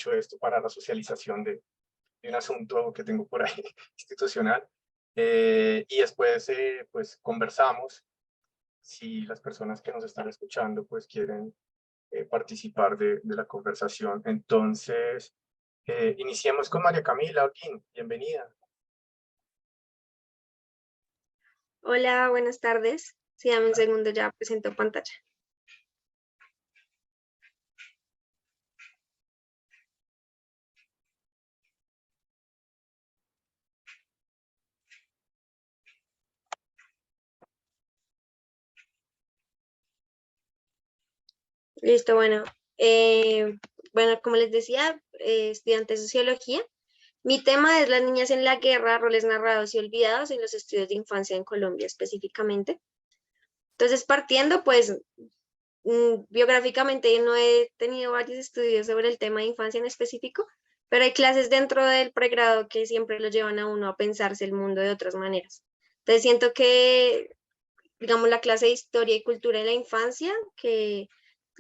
mucho esto para la socialización de un asunto que tengo por ahí institucional. Y después, pues, conversamos. Si las personas que nos están escuchando, pues, quieren participar de la conversación. Entonces, iniciemos con María Camila Holguín. Bienvenida. Hola, buenas tardes. Sí, dame un segundo, ya presento pantalla. Listo, bueno, como les decía, estudiante de sociología. Mi tema es las niñas en la guerra, roles narrados y olvidados en los estudios de infancia en Colombia específicamente. Entonces, partiendo, pues, biográficamente no he tenido varios estudios sobre el tema de infancia en específico, pero hay clases dentro del pregrado que siempre lo llevan a uno a pensarse el mundo de otras maneras. Entonces, siento que, digamos, la clase de historia y cultura de la infancia, que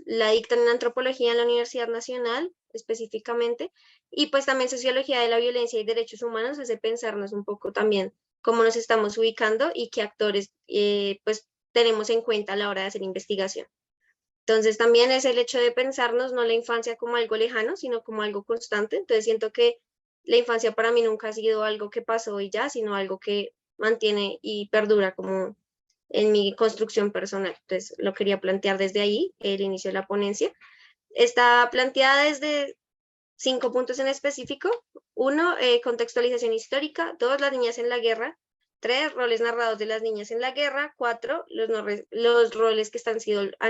la dictan en antropología en la Universidad Nacional específicamente, y pues también sociología de la violencia y derechos humanos hace pensarnos un poco también cómo nos estamos ubicando y qué actores pues tenemos en cuenta a la hora de hacer investigación. Entonces también es el hecho de pensarnos no la infancia como algo lejano, sino como algo constante. Entonces siento que la infancia para mí nunca ha sido algo que pasó y ya, sino algo que mantiene y perdura como en mi construcción personal. Entonces, lo quería plantear desde ahí, el inicio de la ponencia. Está planteada desde 5 puntos en específico. 1, contextualización histórica. 2, las niñas en la guerra. 3, roles narrados de las niñas en la guerra. 4, los roles que han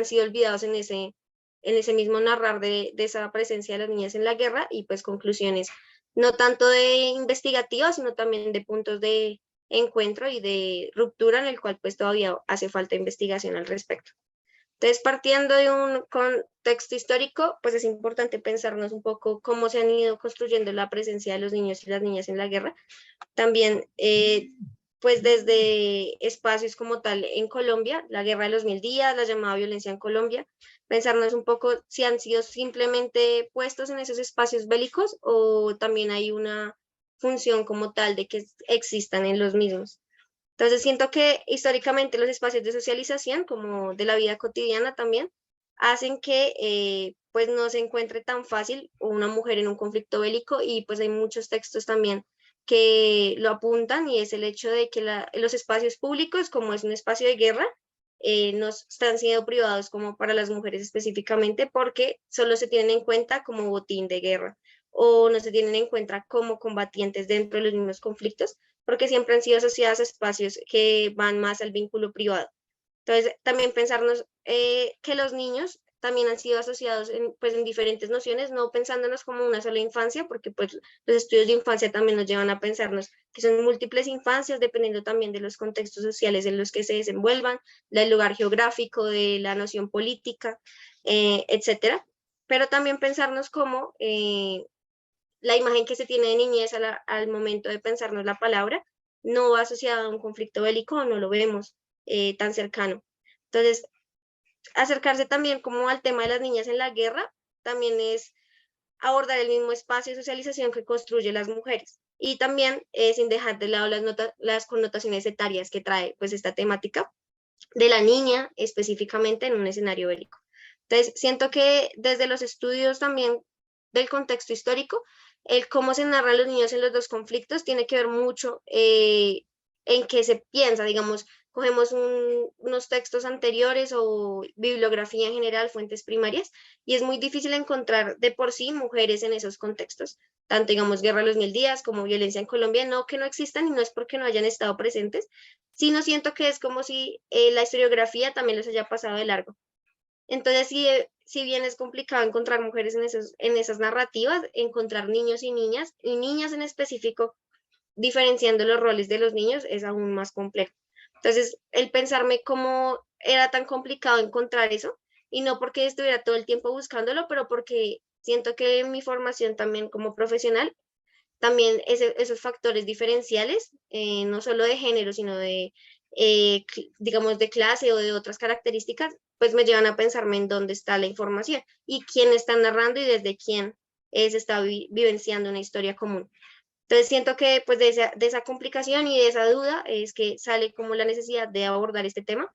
sido olvidados en ese mismo narrar de esa presencia de las niñas en la guerra. Y pues conclusiones, no tanto de investigativas, sino también de puntos de encuentro y de ruptura en el cual pues todavía hace falta investigación al respecto. Entonces, partiendo de un contexto histórico, pues es importante pensarnos un poco cómo se han ido construyendo la presencia de los niños y las niñas en la guerra. También, pues desde espacios como tal en Colombia, la guerra de los 1000 días, la llamada violencia en Colombia, pensarnos un poco si han sido simplemente puestos en esos espacios bélicos o también hay una función como tal de que existan en los mismos. Entonces siento que históricamente los espacios de socialización, como de la vida cotidiana también, hacen que pues no se encuentre tan fácil una mujer en un conflicto bélico y pues hay muchos textos también que lo apuntan y es el hecho de que los espacios públicos, como es un espacio de guerra, no están siendo privados como para las mujeres específicamente porque solo se tienen en cuenta como botín de guerra o no se tienen en cuenta como combatientes dentro de los mismos conflictos porque siempre han sido asociadas a espacios que van más al vínculo privado. Entonces, también pensarnos que los niños también han sido asociados pues, en diferentes nociones, no pensándonos como una sola infancia, porque pues, los estudios de infancia también nos llevan a pensarnos que son múltiples infancias, dependiendo también de los contextos sociales en los que se desenvuelvan, del lugar geográfico, de la noción política, etcétera. Pero también pensarnos como la imagen que se tiene de niñez al momento de pensarnos la palabra no va asociada a un conflicto bélico, no lo vemos tan cercano. Entonces, acercarse también como al tema de las niñas en la guerra, también es abordar el mismo espacio de socialización que construye las mujeres. Y también sin dejar de lado las connotaciones etarias que trae pues esta temática de la niña específicamente en un escenario bélico. Entonces, siento que desde los estudios también del contexto histórico, el cómo se narran los niños en los dos conflictos tiene que ver mucho en qué se piensa, digamos, cogemos unos textos anteriores o bibliografía en general, fuentes primarias, y es muy difícil encontrar de por sí mujeres en esos contextos, tanto digamos Guerra de los 1000 días como violencia en Colombia, no que no existan y no es porque no hayan estado presentes, sino siento que es como si la historiografía también les haya pasado de largo. Entonces, si bien es complicado encontrar mujeres en esas narrativas, encontrar niños y niñas en específico, diferenciando los roles de los niños, es aún más complejo. Entonces, el pensarme cómo era tan complicado encontrar eso, y no porque estuviera todo el tiempo buscándolo, pero porque siento que en mi formación también como profesional, también esos factores diferenciales, no solo de género, sino de, digamos, de clase o de otras características, pues me llevan a pensarme en dónde está la información y quién está narrando y desde quién se está vivenciando una historia común. Entonces siento que pues de esa complicación y de esa duda es que sale como la necesidad de abordar este tema.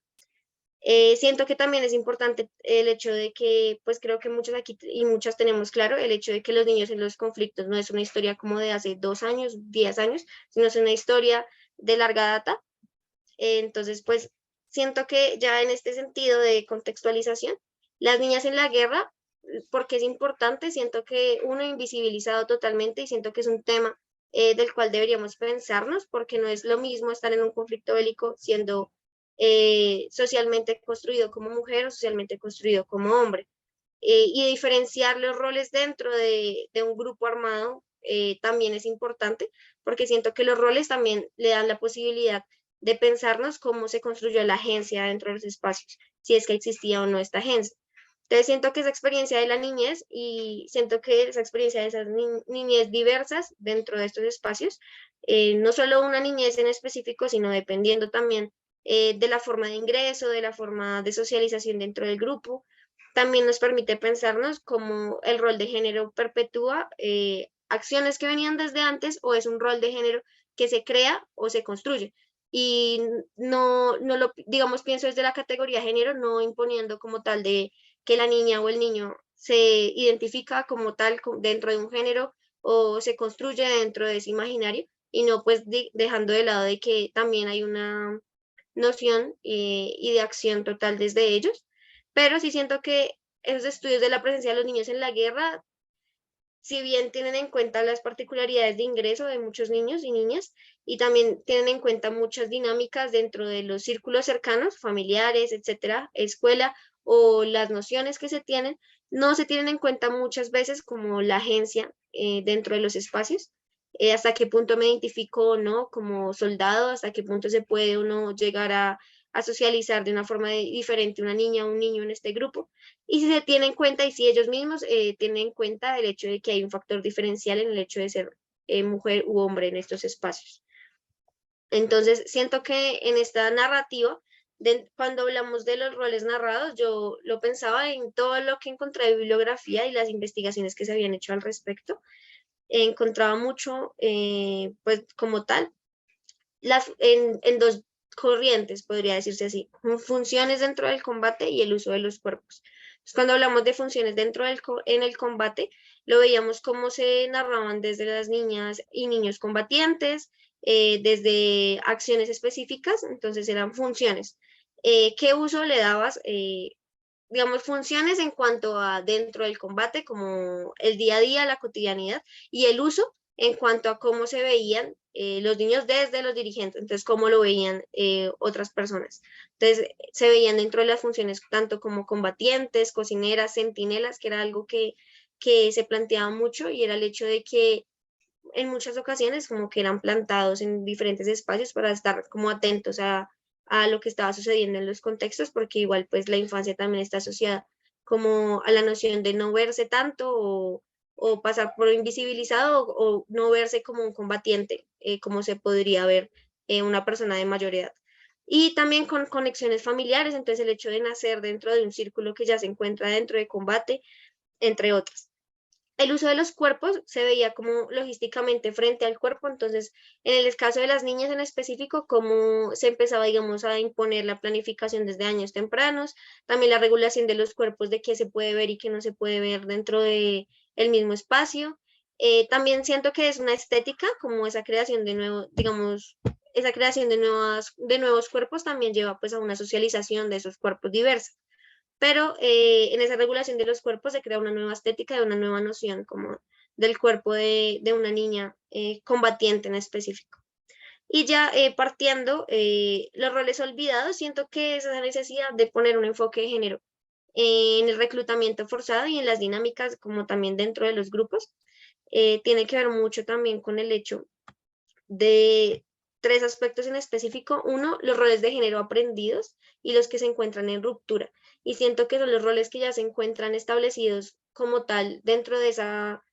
Siento que también es importante el hecho de que, pues creo que muchos aquí y muchas tenemos claro el hecho de que los niños en los conflictos no es una historia como de hace 2 años, 10 años, sino es una historia de larga data. Entonces, pues siento que ya en este sentido de contextualización, las niñas en la guerra, porque es importante, siento que uno invisibilizado totalmente y siento que es un tema del cual deberíamos pensarnos, porque no es lo mismo estar en un conflicto bélico siendo socialmente construido como mujer o socialmente construido como hombre. Y diferenciar los roles dentro de un grupo armado también es importante, porque siento que los roles también le dan la posibilidad de pensarnos cómo se construyó la agencia dentro de los espacios, si es que existía o no esta agencia. Entonces siento que esa experiencia de la niñez y siento que esa experiencia de esas niñez diversas dentro de estos espacios, no solo una niñez en específico, sino dependiendo también de la forma de ingreso, de la forma de socialización dentro del grupo, también nos permite pensarnos cómo el rol de género perpetúa acciones que venían desde antes o es un rol de género que se crea o se construye. Y no lo, digamos, pienso desde la categoría género, no imponiendo como tal de que la niña o el niño se identifica como tal dentro de un género o se construye dentro de ese imaginario y no pues dejando de lado de que también hay una noción y de acción total desde ellos, pero sí siento que esos estudios de la presencia de los niños en la guerra, si bien tienen en cuenta las particularidades de ingreso de muchos niños y niñas, y también tienen en cuenta muchas dinámicas dentro de los círculos cercanos, familiares, etcétera, escuela, o las nociones que se tienen, no se tienen en cuenta muchas veces como la agencia dentro de los espacios. Hasta qué punto me identifico o no como soldado, hasta qué punto se puede uno llegar a socializar de una forma diferente una niña o un niño en este grupo. Y si se tiene en cuenta y si ellos mismos tienen en cuenta el hecho de que hay un factor diferencial en el hecho de ser mujer u hombre en estos espacios. Entonces, siento que en esta narrativa, cuando hablamos de los roles narrados, yo lo pensaba en todo lo que encontré de bibliografía y las investigaciones que se habían hecho al respecto. Encontraba mucho, pues como tal, en dos corrientes, podría decirse así, funciones dentro del combate y el uso de los cuerpos. Entonces, cuando hablamos de funciones dentro en el combate, lo veíamos como se narraban desde las niñas y niños combatientes, desde acciones específicas, entonces eran funciones. ¿Qué uso le dabas? Digamos, funciones en cuanto a dentro del combate, como el día a día, la cotidianidad, y el uso en cuanto a cómo se veían los niños desde los dirigentes, entonces cómo lo veían otras personas. Entonces se veían dentro de las funciones tanto como combatientes, cocineras, centinelas, que era algo que se planteaba mucho y era el hecho de que en muchas ocasiones como que eran plantados en diferentes espacios para estar como atentos a lo que estaba sucediendo en los contextos, porque igual pues la infancia también está asociada como a la noción de no verse tanto o pasar por invisibilizado o no verse como un combatiente, como se podría ver una persona de mayor edad. Y también con conexiones familiares, entonces el hecho de nacer dentro de un círculo que ya se encuentra dentro de combate, entre otras. El uso de los cuerpos se veía como logísticamente frente al cuerpo, entonces en el caso de las niñas en específico, cómo se empezaba, digamos, a imponer la planificación desde años tempranos, también la regulación de los cuerpos, de qué se puede ver y qué no se puede ver dentro de el mismo espacio. También siento que es una estética, como esa creación de nuevo, digamos, esa creación de nuevos cuerpos también lleva pues a una socialización de esos cuerpos diversos, pero en esa regulación de los cuerpos se crea una nueva estética y una nueva noción como del cuerpo de una niña combatiente en específico. Y ya partiendo los roles olvidados, siento que esa necesidad de poner un enfoque de género en el reclutamiento forzado y en las dinámicas como también dentro de los grupos, tiene que ver mucho también con el hecho de tres aspectos en específico. Uno, los roles de género aprendidos y los que se encuentran en ruptura. Y siento que son los roles que ya se encuentran establecidos como tal dentro de esa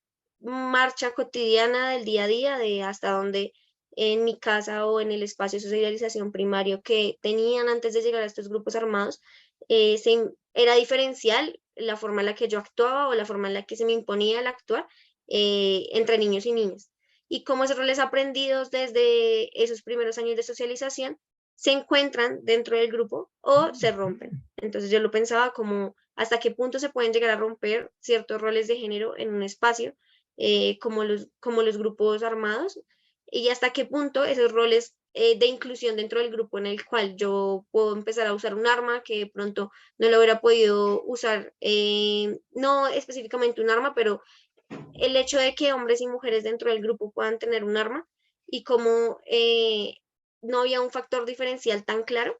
marcha cotidiana del día a día, de hasta donde en mi casa o en el espacio de socialización primario que tenían antes de llegar a estos grupos armados, era diferencial la forma en la que yo actuaba o la forma en la que se me imponía el actuar entre niños y niñas. Y cómo esos roles aprendidos desde esos primeros años de socialización se encuentran dentro del grupo o se rompen. Entonces yo lo pensaba como hasta qué punto se pueden llegar a romper ciertos roles de género en un espacio, como los grupos armados, y hasta qué punto esos roles de inclusión dentro del grupo en el cual yo puedo empezar a usar un arma que de pronto no lo hubiera podido usar, no específicamente un arma, pero el hecho de que hombres y mujeres dentro del grupo puedan tener un arma y como no había un factor diferencial tan claro,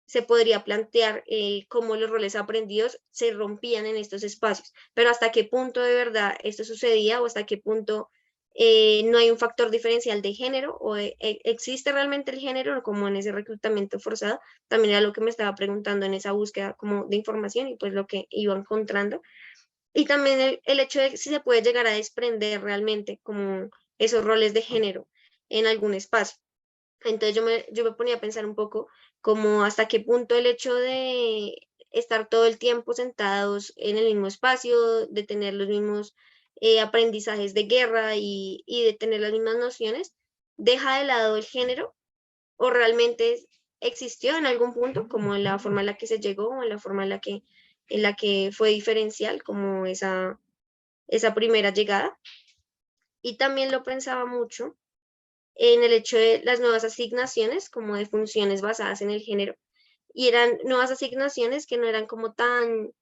se podría plantear cómo los roles aprendidos se rompían en estos espacios, pero hasta qué punto de verdad esto sucedía o hasta qué punto no hay un factor diferencial de género o existe realmente el género como en ese reclutamiento forzado, también era lo que me estaba preguntando en esa búsqueda como de información y pues lo que iba encontrando. Y también el hecho de si se puede llegar a desprender realmente como esos roles de género en algún espacio. Entonces yo me ponía a pensar un poco como hasta qué punto el hecho de estar todo el tiempo sentados en el mismo espacio, de tener los mismos aprendizajes de guerra y de tener las mismas nociones, deja de lado el género o realmente existió en algún punto, como en la forma en la que se llegó o en la forma en la que fue diferencial, como esa primera llegada. Y también lo pensaba mucho en el hecho de las nuevas asignaciones, como de funciones basadas en el género. Y eran nuevas asignaciones que no eran como tan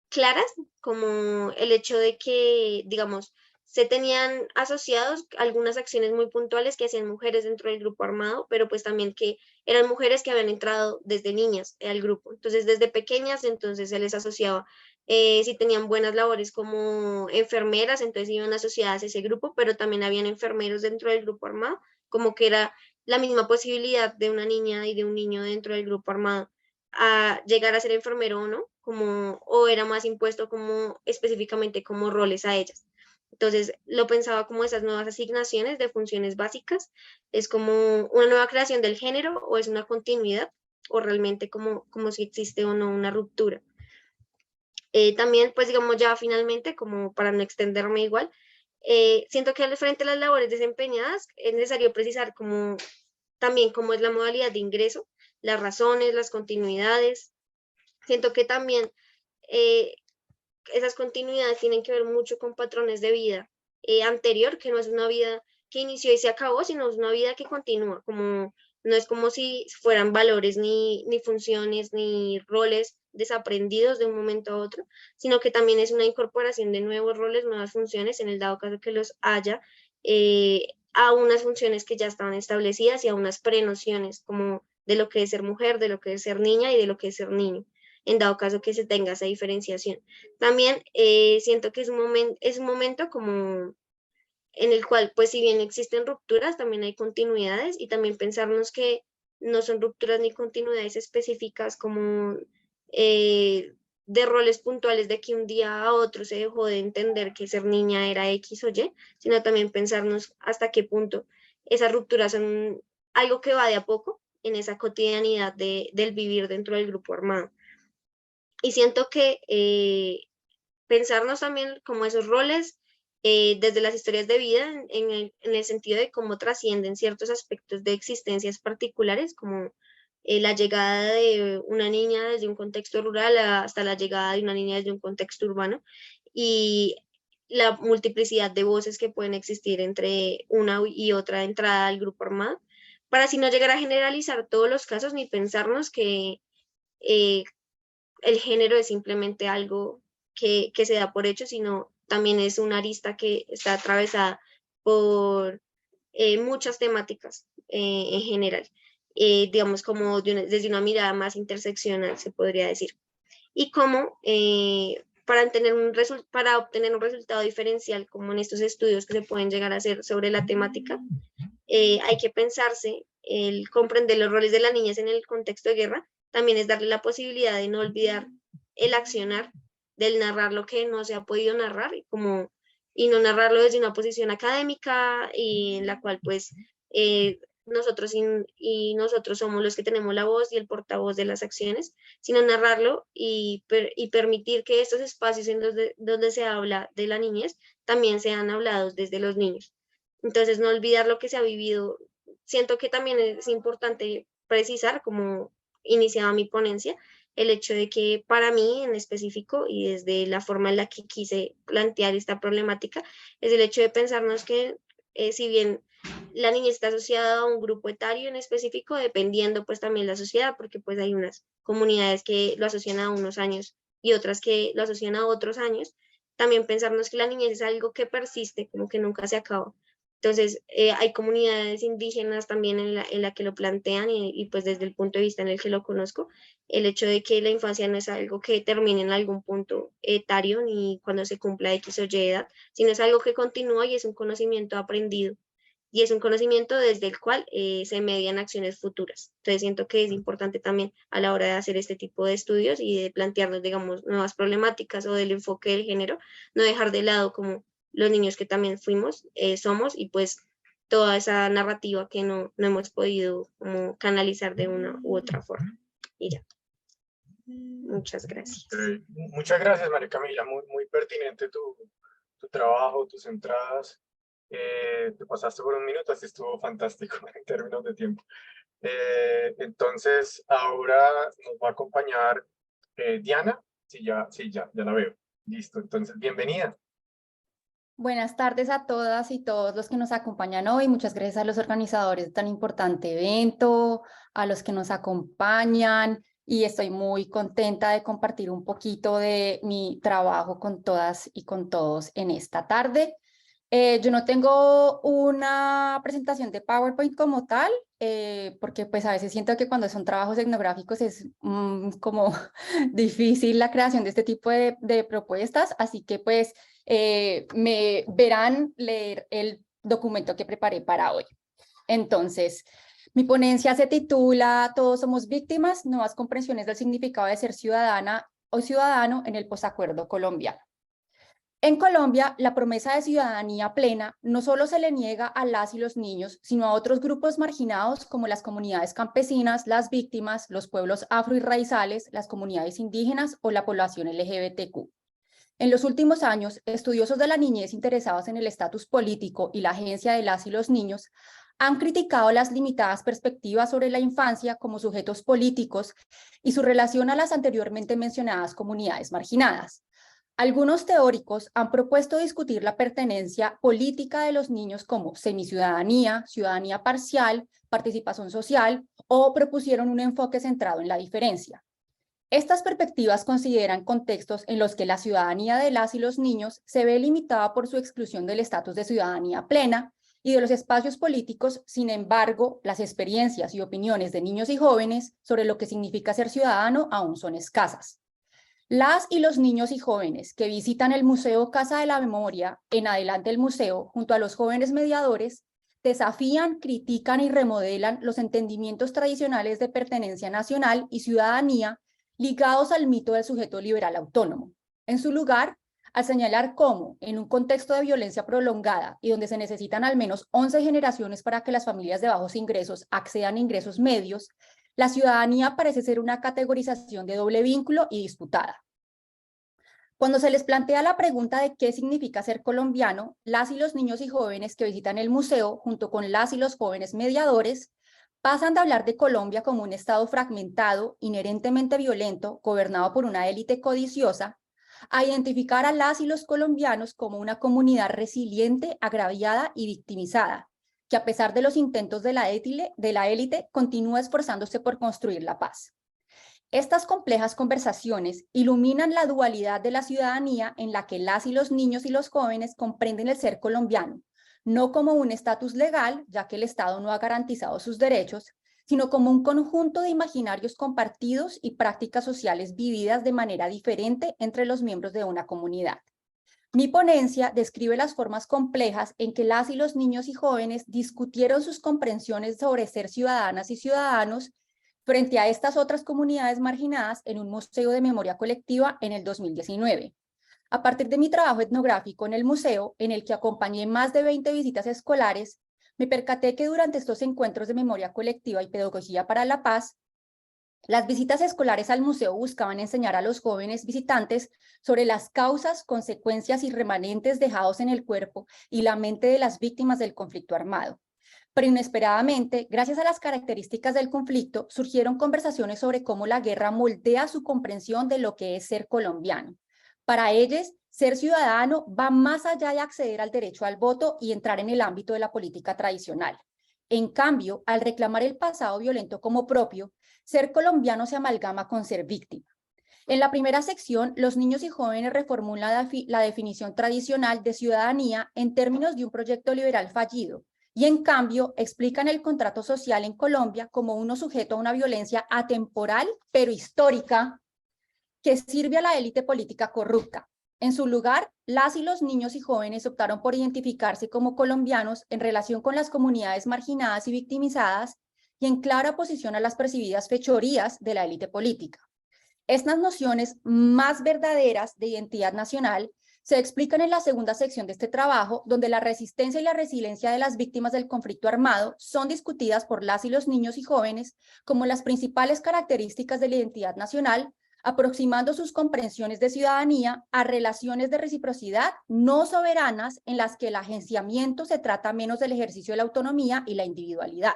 claras como el hecho de que, digamos, se tenían asociados algunas acciones muy puntuales que hacían mujeres dentro del grupo armado, pero pues también que eran mujeres que habían entrado desde niñas al grupo. Entonces, desde pequeñas, entonces se les asociaba, si tenían buenas labores como enfermeras, entonces iban asociadas a ese grupo, pero también habían enfermeros dentro del grupo armado, como que era la misma posibilidad de una niña y de un niño dentro del grupo armado a llegar a ser enfermero o no, como, o era más impuesto como específicamente como roles a ellas. Entonces lo pensaba como esas nuevas asignaciones de funciones básicas, es como una nueva creación del género o es una continuidad o realmente como si existe o no una ruptura. También, pues digamos ya finalmente, como para no extenderme igual, siento que al frente a las labores desempeñadas es necesario precisar como también cómo es la modalidad de ingreso, las razones, las continuidades. Siento que también eh, esas continuidades tienen que ver mucho con patrones de vida anterior, que no es una vida que inició y se acabó, sino es una vida que continúa, como no es como si fueran valores ni funciones ni roles desaprendidos de un momento a otro, sino que también es una incorporación de nuevos roles, nuevas funciones, en el dado caso que los haya, a unas funciones que ya estaban establecidas y a unas prenociones como de lo que es ser mujer, de lo que es ser niña y de lo que es ser niño, en dado caso que se tenga esa diferenciación. También siento que es un momento como en el cual, pues si bien existen rupturas, también hay continuidades y también pensarnos que no son rupturas ni continuidades específicas como de roles puntuales de que un día a otro se dejó de entender que ser niña era X o Y, sino también pensarnos hasta qué punto esas rupturas son algo que va de a poco en esa cotidianidad del vivir dentro del grupo armado. Y siento que pensarnos también como esos roles desde las historias de vida en el sentido de cómo trascienden ciertos aspectos de existencias particulares, como la llegada de una niña desde un contexto rural hasta la llegada de una niña desde un contexto urbano y la multiplicidad de voces que pueden existir entre una y otra entrada al grupo armado, para así no llegar a generalizar todos los casos ni pensarnos que eh, el género es simplemente algo que se da por hecho, sino también es una arista que está atravesada por muchas temáticas en general, digamos como desde una mirada más interseccional, se podría decir. Y cómo para obtener un resultado diferencial, como en estos estudios que se pueden llegar a hacer sobre la temática, hay que pensarse, el comprender los roles de las niñas en el contexto de guerra, también es darle la posibilidad de no olvidar el accionar, del narrar lo que no se ha podido narrar y no narrarlo desde una posición académica y en la cual pues nosotros y nosotros somos los que tenemos la voz y el portavoz de las acciones, sino narrarlo y permitir que estos espacios en donde se habla de la niñez también sean hablados desde los niños. Entonces, no olvidar lo que se ha vivido. Siento que también es importante precisar, como iniciaba mi ponencia, el hecho de que para mí en específico y desde la forma en la que quise plantear esta problemática, es el hecho de pensarnos que si bien la niñez está asociada a un grupo etario en específico, dependiendo pues también la sociedad, porque pues hay unas comunidades que lo asocian a unos años y otras que lo asocian a otros años, también pensarnos que la niñez es algo que persiste, como que nunca se acaba. Entonces, hay comunidades indígenas también en la que lo plantean y pues desde el punto de vista en el que lo conozco, el hecho de que la infancia no es algo que termine en algún punto etario ni cuando se cumpla X o Y edad, sino es algo que continúa y es un conocimiento aprendido y es un conocimiento desde el cual se median acciones futuras. Entonces siento que es importante también a la hora de hacer este tipo de estudios y de plantearnos, digamos, nuevas problemáticas o del enfoque del género, no dejar de lado como los niños que también fuimos, somos y pues toda esa narrativa que no hemos podido como canalizar de una u otra forma. Y ya. Muchas gracias. Muchas gracias, María Camila. Muy pertinente tu trabajo, tus entradas. Te pasaste por un minuto, así estuvo fantástico en términos de tiempo. Entonces, ahora nos va a acompañar Diana. Sí, ya la veo. Listo, entonces, bienvenida. Buenas tardes a todas y todos los que nos acompañan hoy. Muchas gracias a los organizadores de tan importante evento, a los que nos acompañan y estoy muy contenta de compartir un poquito de mi trabajo con todas y con todos en esta tarde. Yo no tengo una presentación de PowerPoint como tal, porque pues a veces siento que cuando son trabajos etnográficos es como difícil la creación de este tipo de propuestas, así que pues me verán leer el documento que preparé para hoy. Entonces, mi ponencia se titula Todos somos víctimas, nuevas comprensiones del significado de ser ciudadana o ciudadano en el posacuerdo colombiano. En Colombia, la promesa de ciudadanía plena no solo se le niega a las y los niños, sino a otros grupos marginados como las comunidades campesinas, las víctimas, los pueblos afro y raizales, las comunidades indígenas o la población LGBTQ. En los últimos años, estudiosos de la niñez interesados en el estatus político y la agencia de las y los niños han criticado las limitadas perspectivas sobre la infancia como sujetos políticos y su relación a las anteriormente mencionadas comunidades marginadas. Algunos teóricos han propuesto discutir la pertenencia política de los niños como semiciudadanía, ciudadanía parcial, participación social o propusieron un enfoque centrado en la diferencia. Estas perspectivas consideran contextos en los que la ciudadanía de las y los niños se ve limitada por su exclusión del estatus de ciudadanía plena y de los espacios políticos. Sin embargo, las experiencias y opiniones de niños y jóvenes sobre lo que significa ser ciudadano aún son escasas. Las y los niños y jóvenes que visitan el Museo Casa de la Memoria, en adelante el museo, junto a los jóvenes mediadores, desafían, critican y remodelan los entendimientos tradicionales de pertenencia nacional y ciudadanía ligados al mito del sujeto liberal autónomo. En su lugar, al señalar cómo, en un contexto de violencia prolongada y donde se necesitan al menos 11 generaciones para que las familias de bajos ingresos accedan a ingresos medios, la ciudadanía parece ser una categorización de doble vínculo y disputada. Cuando se les plantea la pregunta de qué significa ser colombiano, las y los niños y jóvenes que visitan el museo, junto con las y los jóvenes mediadores, pasan de hablar de Colombia como un estado fragmentado, inherentemente violento, gobernado por una élite codiciosa, a identificar a las y los colombianos como una comunidad resiliente, agraviada y victimizada, que a pesar de los intentos de la élite continúa esforzándose por construir la paz. Estas complejas conversaciones iluminan la dualidad de la ciudadanía en la que las y los niños y los jóvenes comprenden el ser colombiano, no como un estatus legal, ya que el Estado no ha garantizado sus derechos, sino como un conjunto de imaginarios compartidos y prácticas sociales vividas de manera diferente entre los miembros de una comunidad. Mi ponencia describe las formas complejas en que las y los niños y jóvenes discutieron sus comprensiones sobre ser ciudadanas y ciudadanos frente a estas otras comunidades marginadas en un museo de memoria colectiva en el 2019. A partir de mi trabajo etnográfico en el museo, en el que acompañé más de 20 visitas escolares, me percaté que durante estos encuentros de memoria colectiva y pedagogía para la paz, Las visitas escolares al museo buscaban enseñar a los jóvenes visitantes sobre las causas, consecuencias y remanentes dejados en el cuerpo y la mente de las víctimas del conflicto armado. Pero inesperadamente, gracias a las características del conflicto, surgieron conversaciones sobre cómo la guerra moldea su comprensión de lo que es ser colombiano. Para ellos, ser ciudadano va más allá de acceder al derecho al voto y entrar en el ámbito de la política tradicional. En cambio, al reclamar el pasado violento como propio, ser colombiano se amalgama con ser víctima. En la primera sección, los niños y jóvenes reformulan la definición tradicional de ciudadanía en términos de un proyecto liberal fallido, y en cambio explican el contrato social en Colombia como uno sujeto a una violencia atemporal pero histórica que sirve a la élite política corrupta. En su lugar, las y los niños y jóvenes optaron por identificarse como colombianos en relación con las comunidades marginadas y victimizadas y en clara oposición a las percibidas fechorías de la élite política. Estas nociones más verdaderas de identidad nacional se explican en la segunda sección de este trabajo, donde la resistencia y la resiliencia de las víctimas del conflicto armado son discutidas por las y los niños y jóvenes como las principales características de la identidad nacional, aproximando sus comprensiones de ciudadanía a relaciones de reciprocidad no soberanas en las que el agenciamiento se trata menos del ejercicio de la autonomía y la individualidad.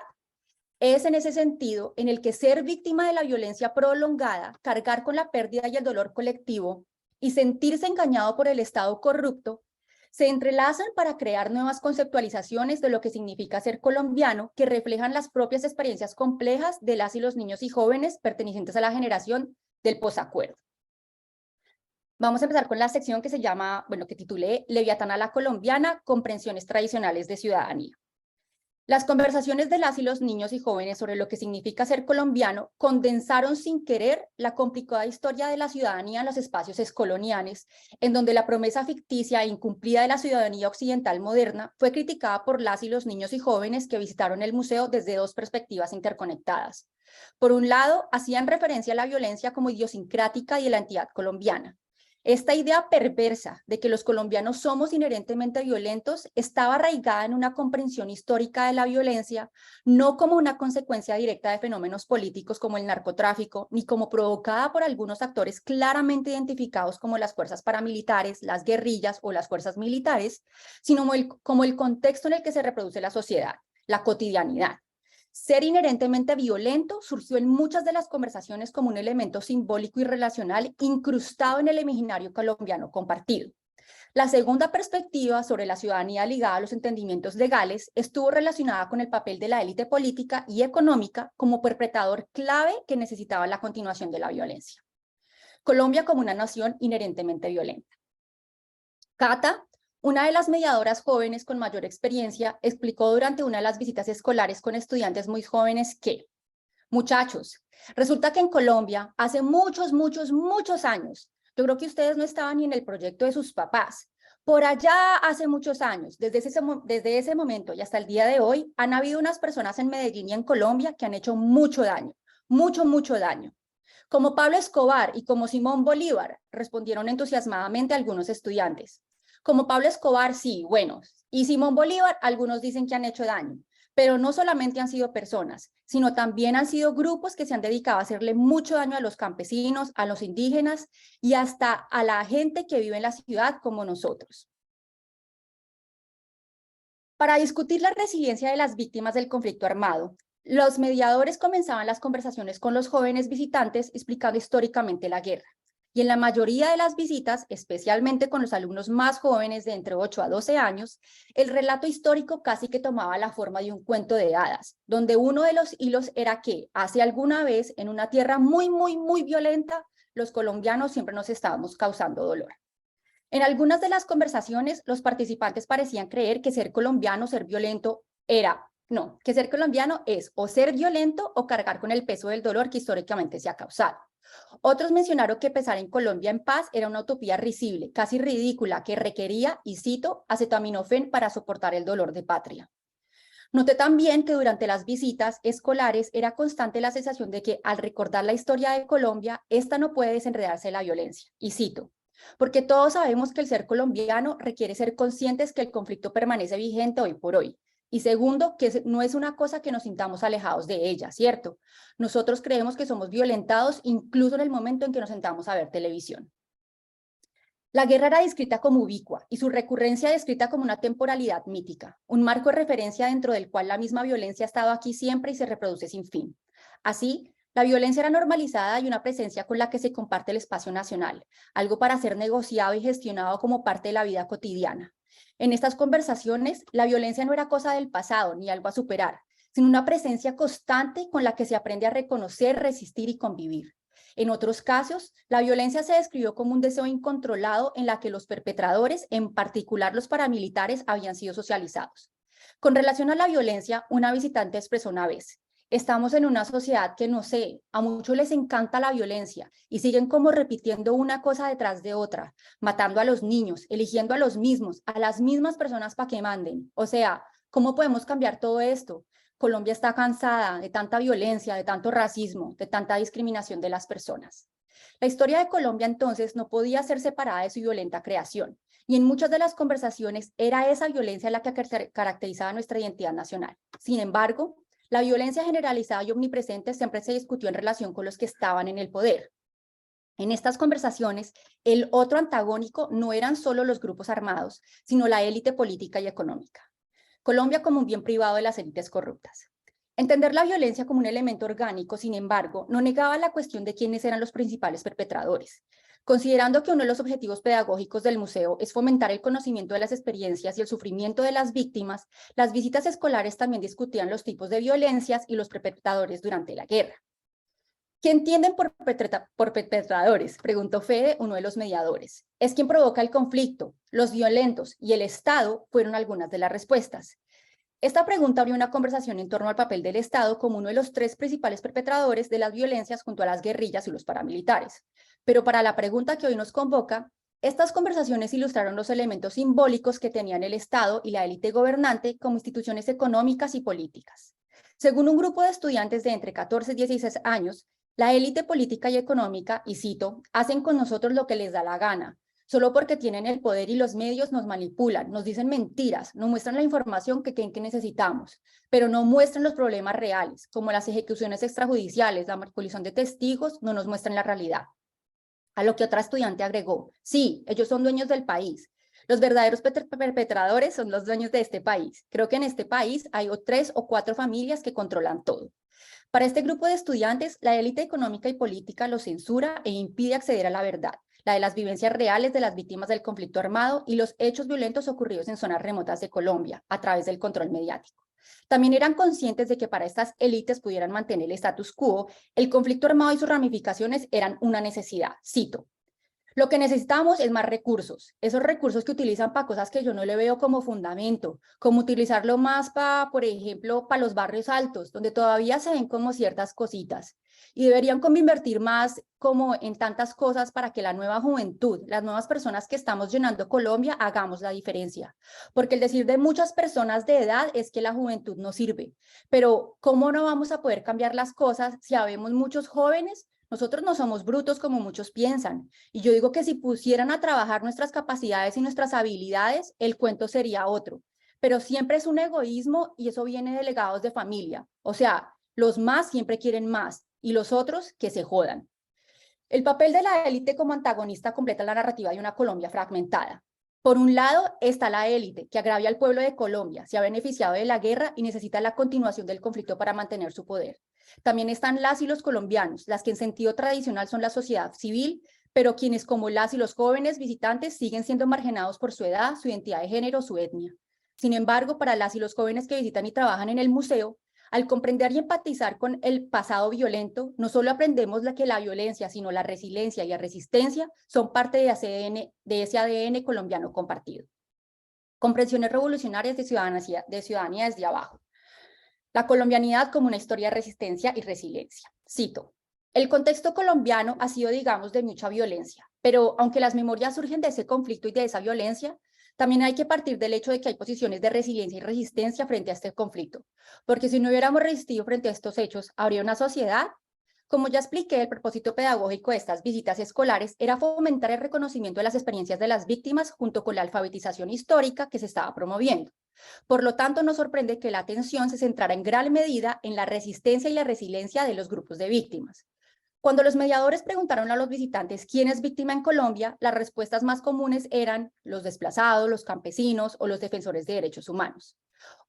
Es en ese sentido en el que ser víctima de la violencia prolongada, cargar con la pérdida y el dolor colectivo y sentirse engañado por el Estado corrupto, se entrelazan para crear nuevas conceptualizaciones de lo que significa ser colombiano que reflejan las propias experiencias complejas de las y los niños y jóvenes pertenecientes a la generación del posacuerdo. Vamos a empezar con la sección que se llama, que titulé Leviatán a la colombiana, comprensiones tradicionales de ciudadanía. Las conversaciones de las y los niños y jóvenes sobre lo que significa ser colombiano condensaron sin querer la complicada historia de la ciudadanía en los espacios excoloniales, en donde la promesa ficticia e incumplida de la ciudadanía occidental moderna fue criticada por las y los niños y jóvenes que visitaron el museo desde dos perspectivas interconectadas. Por un lado, hacían referencia a la violencia como idiosincrática y de la entidad colombiana. Esta idea perversa de que los colombianos somos inherentemente violentos estaba arraigada en una comprensión histórica de la violencia, no como una consecuencia directa de fenómenos políticos como el narcotráfico, ni como provocada por algunos actores claramente identificados como las fuerzas paramilitares, las guerrillas o las fuerzas militares, sino como el contexto en el que se reproduce la sociedad, la cotidianidad. Ser inherentemente violento surgió en muchas de las conversaciones como un elemento simbólico y relacional incrustado en el imaginario colombiano compartido. La segunda perspectiva sobre la ciudadanía ligada a los entendimientos legales estuvo relacionada con el papel de la élite política y económica como perpetrador clave que necesitaba la continuación de la violencia. Colombia como una nación inherentemente violenta. Cata, una de las mediadoras jóvenes con mayor experiencia, explicó durante una de las visitas escolares con estudiantes muy jóvenes que, muchachos, resulta que en Colombia hace muchos años, yo creo que ustedes no estaban ni en el proyecto de sus papás, por allá hace muchos años, desde ese momento y hasta el día de hoy, han habido unas personas en Medellín y en Colombia que han hecho mucho daño, mucho daño. Como Pablo Escobar y como Simón Bolívar, respondieron entusiasmadamente algunos estudiantes. Como Pablo Escobar, sí, bueno, y Simón Bolívar, algunos dicen que han hecho daño, pero no solamente han sido personas, sino también han sido grupos que se han dedicado a hacerle mucho daño a los campesinos, a los indígenas y hasta a la gente que vive en la ciudad como nosotros. Para discutir la resiliencia de las víctimas del conflicto armado, los mediadores comenzaban las conversaciones con los jóvenes visitantes explicando históricamente la guerra. Y en la mayoría de las visitas, especialmente con los alumnos más jóvenes de entre 8 a 12 años, el relato histórico casi que tomaba la forma de un cuento de hadas, donde uno de los hilos era que, hace alguna vez, en una tierra muy violenta, los colombianos siempre nos estábamos causando dolor. En algunas de las conversaciones, los participantes parecían creer que ser colombiano, ser violento, que ser colombiano es o ser violento o cargar con el peso del dolor que históricamente se ha causado. Otros mencionaron que pensar en Colombia en paz era una utopía risible, casi ridícula, que requería, y cito, acetaminofén para soportar el dolor de patria. Noté también que durante las visitas escolares era constante la sensación de que al recordar la historia de Colombia, esta no puede desenredarse de la violencia, y cito, porque todos sabemos que el ser colombiano requiere ser conscientes que el conflicto permanece vigente hoy por hoy, Y segundo, que no es una cosa que nos sintamos alejados de ella, ¿cierto? Nosotros creemos que somos violentados incluso en el momento en que nos sentamos a ver televisión. La guerra era descrita como ubicua y su recurrencia descrita como una temporalidad mítica, un marco de referencia dentro del cual la misma violencia ha estado aquí siempre y se reproduce sin fin. Así, la violencia era normalizada y una presencia con la que se comparte el espacio nacional, algo para ser negociado y gestionado como parte de la vida cotidiana. En estas conversaciones, la violencia no era cosa del pasado ni algo a superar, sino una presencia constante con la que se aprende a reconocer, resistir y convivir. En otros casos, la violencia se describió como un deseo incontrolado en la que los perpetradores, en particular los paramilitares, habían sido socializados. Con relación a la violencia, una visitante expresó una vez: estamos en una sociedad que, no sé, a muchos les encanta la violencia y siguen como repitiendo una cosa detrás de otra, matando a los niños, eligiendo a los mismos, a las mismas personas para que manden. O sea, ¿cómo podemos cambiar todo esto? Colombia está cansada de tanta violencia, de tanto racismo, de tanta discriminación de las personas. La historia de Colombia entonces no podía ser separada de su violenta creación, y en muchas de las conversaciones era esa violencia la que caracterizaba nuestra identidad nacional. Sin embargo, la violencia generalizada y omnipresente siempre se discutió en relación con los que estaban en el poder. En estas conversaciones, el otro antagónico no eran solo los grupos armados, sino la élite política y económica. Colombia como un bien privado de las élites corruptas. Entender la violencia como un elemento orgánico, sin embargo, no negaba la cuestión de quiénes eran los principales perpetradores. Considerando que uno de los objetivos pedagógicos del museo es fomentar el conocimiento de las experiencias y el sufrimiento de las víctimas, las visitas escolares también discutían los tipos de violencias y los perpetradores durante la guerra. ¿Qué entienden por perpetradores?, preguntó Fede, uno de los mediadores. Es quien provoca el conflicto, los violentos y el Estado fueron algunas de las respuestas. Esta pregunta abrió una conversación en torno al papel del Estado como uno de los tres principales perpetradores de las violencias junto a las guerrillas y los paramilitares. Pero para la pregunta que hoy nos convoca, estas conversaciones ilustraron los elementos simbólicos que tenían el Estado y la élite gobernante como instituciones económicas y políticas. Según un grupo de estudiantes de entre 14 y 16 años, la élite política y económica, y cito, hacen con nosotros lo que les da la gana. Solo porque tienen el poder y los medios nos manipulan, nos dicen mentiras, nos muestran la información que creen que necesitamos, pero no muestran los problemas reales, como las ejecuciones extrajudiciales, la manipulación de testigos, no nos muestran la realidad. A lo que otra estudiante agregó: sí, ellos son dueños del país. Los verdaderos perpetradores son los dueños de este país. Creo que en este país hay 3 o 4 familias que controlan todo. Para este grupo de estudiantes, la élite económica y política los censura e impide acceder a la verdad, la de las vivencias reales de las víctimas del conflicto armado y los hechos violentos ocurridos en zonas remotas de Colombia a través del control mediático. También eran conscientes de que para estas élites pudieran mantener el status quo, el conflicto armado y sus ramificaciones eran una necesidad. Cito: lo que necesitamos es más recursos, esos recursos que utilizan para cosas que yo no le veo como fundamento, como utilizarlo más para, por ejemplo, para los barrios altos, donde todavía se ven como ciertas cositas. Y deberían como invertir más como en tantas cosas para que la nueva juventud, las nuevas personas que estamos llenando Colombia, hagamos la diferencia. Porque el decir de muchas personas de edad es que la juventud no sirve. Pero ¿cómo no vamos a poder cambiar las cosas si habemos muchos jóvenes? Nosotros no somos brutos como muchos piensan. Y yo digo que si pusieran a trabajar nuestras capacidades y nuestras habilidades, el cuento sería otro. Pero siempre es un egoísmo y eso viene de legados de familia. O sea, los más siempre quieren más y los otros que se jodan. El papel de la élite como antagonista completa la narrativa de una Colombia fragmentada. Por un lado está la élite, que agravia al pueblo de Colombia, se ha beneficiado de la guerra y necesita la continuación del conflicto para mantener su poder. También están las y los colombianos, las que en sentido tradicional son la sociedad civil, pero quienes como las y los jóvenes visitantes siguen siendo marginados por su edad, su identidad de género, su etnia. Sin embargo, para las y los jóvenes que visitan y trabajan en el museo, al comprender y empatizar con el pasado violento, no solo aprendemos que la violencia, sino la resiliencia y la resistencia son parte de ese ADN colombiano compartido. Comprensiones revolucionarias de ciudadanía desde abajo. La colombianidad como una historia de resistencia y resiliencia. Cito: el contexto colombiano ha sido, digamos, de mucha violencia, pero aunque las memorias surgen de ese conflicto y de esa violencia, también hay que partir del hecho de que hay posiciones de resiliencia y resistencia frente a este conflicto, porque si no hubiéramos resistido frente a estos hechos, habría una sociedad Como ya expliqué, el propósito pedagógico de estas visitas escolares era fomentar el reconocimiento de las experiencias de las víctimas junto con la alfabetización histórica que se estaba promoviendo. Por lo tanto, nos sorprende que la atención se centrara en gran medida en la resistencia y la resiliencia de los grupos de víctimas. Cuando los mediadores preguntaron a los visitantes quién es víctima en Colombia, las respuestas más comunes eran los desplazados, los campesinos o los defensores de derechos humanos.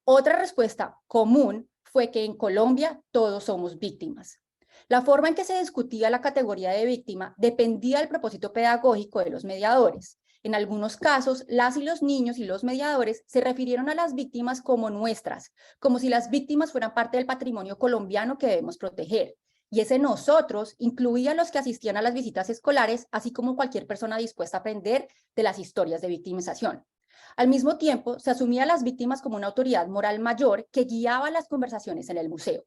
Otra respuesta común fue que en Colombia todos somos víctimas. La forma en que se discutía la categoría de víctima dependía del propósito pedagógico de los mediadores. En algunos casos, las y los niños y los mediadores se refirieron a las víctimas como nuestras, como si las víctimas fueran parte del patrimonio colombiano que debemos proteger. Y ese nosotros incluía a los que asistían a las visitas escolares, así como cualquier persona dispuesta a aprender de las historias de victimización. Al mismo tiempo, se asumía a las víctimas como una autoridad moral mayor que guiaba las conversaciones en el museo.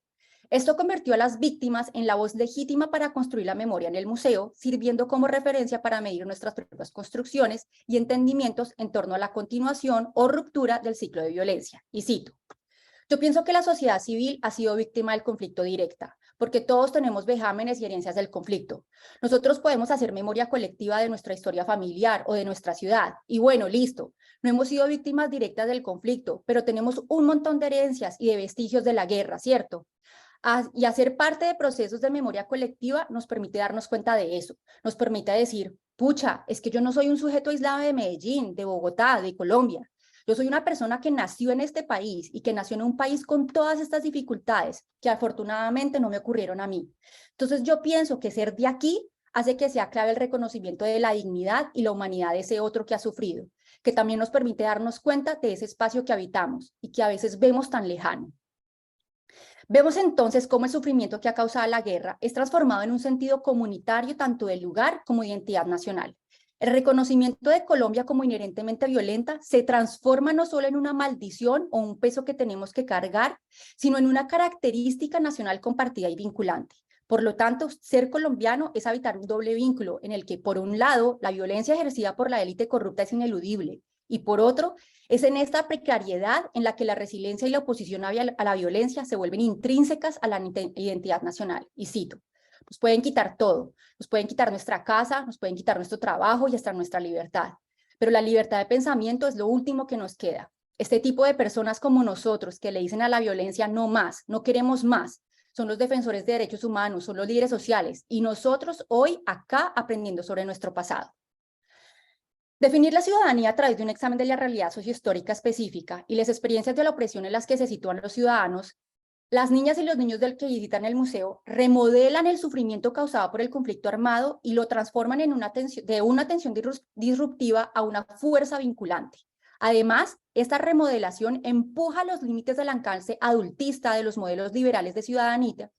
Esto convirtió a las víctimas en la voz legítima para construir la memoria en el museo, sirviendo como referencia para medir nuestras propias construcciones y entendimientos en torno a la continuación o ruptura del ciclo de violencia. Y cito: yo pienso que la sociedad civil ha sido víctima del conflicto directa, porque todos tenemos vejámenes y herencias del conflicto. Nosotros podemos hacer memoria colectiva de nuestra historia familiar o de nuestra ciudad, y bueno, listo, no hemos sido víctimas directas del conflicto, pero tenemos un montón de herencias y de vestigios de la guerra, ¿cierto? Y hacer parte de procesos de memoria colectiva nos permite darnos cuenta de eso, nos permite decir, pucha, es que yo no soy un sujeto aislado de Medellín, de Bogotá, de Colombia. Yo soy una persona que nació en este país y que nació en un país con todas estas dificultades que afortunadamente no me ocurrieron a mí. Entonces yo pienso que ser de aquí hace que sea clave el reconocimiento de la dignidad y la humanidad de ese otro que ha sufrido, que también nos permite darnos cuenta de ese espacio que habitamos y que a veces vemos tan lejano. Vemos entonces cómo el sufrimiento que ha causado la guerra es transformado en un sentido comunitario tanto del lugar como de identidad nacional. El reconocimiento de Colombia como inherentemente violenta se transforma no solo en una maldición o un peso que tenemos que cargar, sino en una característica nacional compartida y vinculante. Por lo tanto, ser colombiano es habitar un doble vínculo en el que, por un lado, la violencia ejercida por la élite corrupta es ineludible, y por otro, es en esta precariedad en la que la resiliencia y la oposición a la violencia se vuelven intrínsecas a la identidad nacional. Y cito: nos pueden quitar todo, nos pueden quitar nuestra casa, nos pueden quitar nuestro trabajo y hasta nuestra libertad, pero la libertad de pensamiento es lo último que nos queda. Este tipo de personas como nosotros que le dicen a la violencia no más, no queremos más, son los defensores de derechos humanos, son los líderes sociales, y nosotros hoy acá aprendiendo sobre nuestro pasado. Definir la ciudadanía a través de un examen de la realidad sociohistórica específica y las experiencias de la opresión en las que se sitúan los ciudadanos, las niñas y los niños del que visitan el museo remodelan el sufrimiento causado por el conflicto armado y lo transforman en de una tensión disruptiva a una fuerza vinculante. Además, esta remodelación empuja los límites del alcance adultista de los modelos liberales de ciudadanía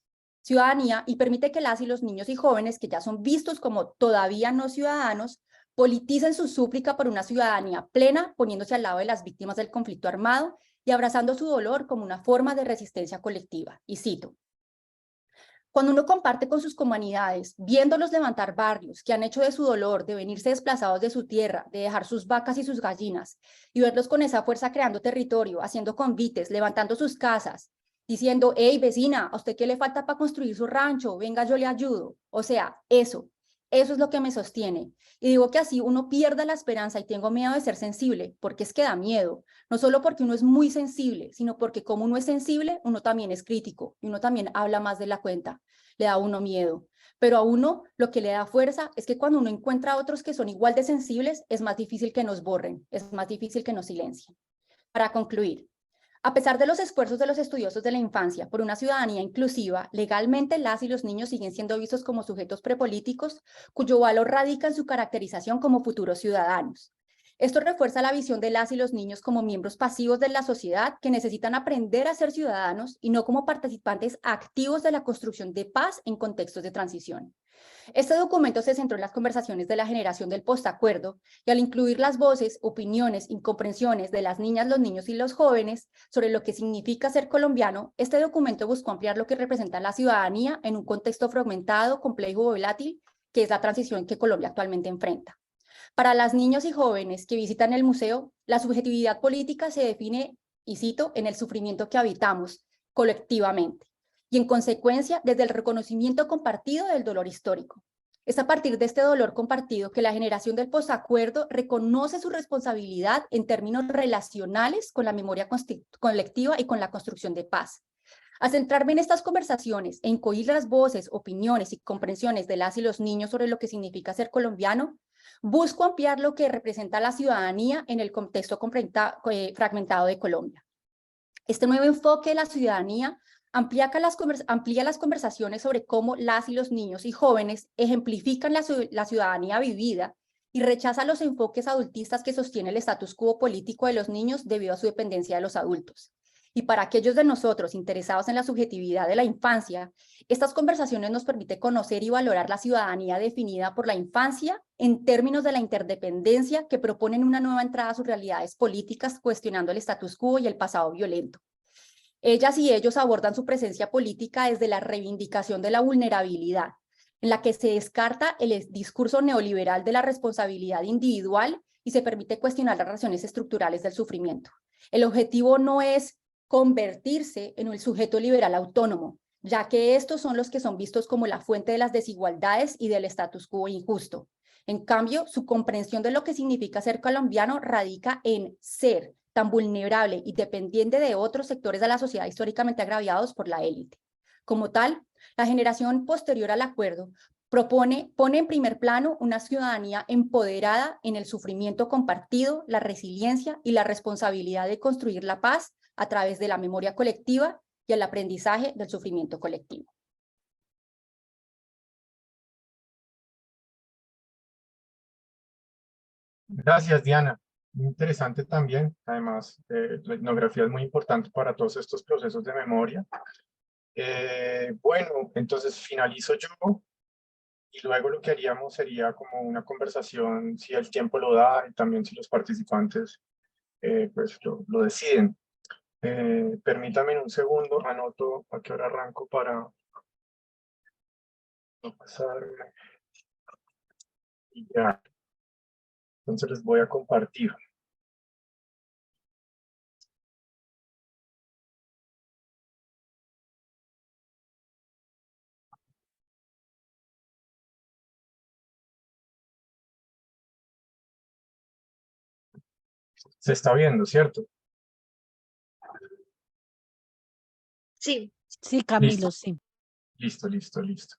y permite que las y los niños y jóvenes que ya son vistos como todavía no ciudadanos politicen su súplica por una ciudadanía plena, poniéndose al lado de las víctimas del conflicto armado y abrazando su dolor como una forma de resistencia colectiva. Y cito: cuando uno comparte con sus comunidades, viéndolos levantar barrios que han hecho de su dolor, de venirse desplazados de su tierra, de dejar sus vacas y sus gallinas, y verlos con esa fuerza creando territorio, haciendo convites, levantando sus casas, diciendo, hey vecina, ¿a usted qué le falta para construir su rancho? Venga, yo le ayudo. O sea, eso es lo que me sostiene. Y digo que así uno pierda la esperanza y tengo miedo de ser sensible, porque es que da miedo. No solo porque uno es muy sensible, sino porque como uno es sensible, uno también es crítico y uno también habla más de la cuenta. Le da a uno miedo. Pero a uno lo que le da fuerza es que cuando uno encuentra a otros que son igual de sensibles, es más difícil que nos borren, es más difícil que nos silencien. Para concluir, a pesar de los esfuerzos de los estudiosos de la infancia por una ciudadanía inclusiva, legalmente las y los niños siguen siendo vistos como sujetos prepolíticos, cuyo valor radica en su caracterización como futuros ciudadanos. Esto refuerza la visión de las y los niños como miembros pasivos de la sociedad que necesitan aprender a ser ciudadanos y no como participantes activos de la construcción de paz en contextos de transición. Este documento se centró en las conversaciones de la generación del postacuerdo y al incluir las voces, opiniones, incomprensiones de las niñas, los niños y los jóvenes sobre lo que significa ser colombiano, este documento buscó ampliar lo que representa la ciudadanía en un contexto fragmentado, complejo y volátil, que es la transición que Colombia actualmente enfrenta. Para las niños y jóvenes que visitan el museo, la subjetividad política se define, y cito, en el sufrimiento que habitamos colectivamente. y en consecuencia desde el reconocimiento compartido del dolor histórico. Es a partir de este dolor compartido que la generación del posacuerdo reconoce su responsabilidad en términos relacionales con la memoria colectiva y con la construcción de paz. Al centrarme en estas conversaciones e incluir las voces, opiniones y comprensiones de las y los niños sobre lo que significa ser colombiano, busco ampliar lo que representa la ciudadanía en el contexto fragmentado de Colombia. Este nuevo enfoque de la ciudadanía amplía las conversaciones sobre cómo las y los niños y jóvenes ejemplifican la ciudadanía vivida y rechaza los enfoques adultistas que sostiene el status quo político de los niños debido a su dependencia de los adultos. Y para aquellos de nosotros interesados en la subjetividad de la infancia, estas conversaciones nos permiten conocer y valorar la ciudadanía definida por la infancia en términos de la interdependencia que proponen una nueva entrada a sus realidades políticas, cuestionando el status quo y el pasado violento. Ellas y ellos abordan su presencia política desde la reivindicación de la vulnerabilidad, en la que se descarta el discurso neoliberal de la responsabilidad individual y se permite cuestionar las razones estructurales del sufrimiento. El objetivo no es convertirse en un sujeto liberal autónomo, ya que estos son los que son vistos como la fuente de las desigualdades y del status quo injusto. En cambio, su comprensión de lo que significa ser colombiano radica en ser tan vulnerable y dependiente de otros sectores de la sociedad históricamente agraviados por la élite. Como tal, la generación posterior al acuerdo pone en primer plano una ciudadanía empoderada en el sufrimiento compartido, la resiliencia y la responsabilidad de construir la paz a través de la memoria colectiva y el aprendizaje del sufrimiento colectivo. Gracias, Diana. Muy interesante también. Además, la etnografía es muy importante para todos estos procesos de memoria. Bueno, entonces finalizo yo y luego lo que haríamos sería como una conversación, si el tiempo lo da y también si los participantes pues lo deciden. Permítame un segundo, anoto a qué hora arranco para no pasarme. Y ya. Entonces les voy a compartir. Se está viendo, ¿cierto? Sí. Sí, Camilo, Listo. sí. Listo.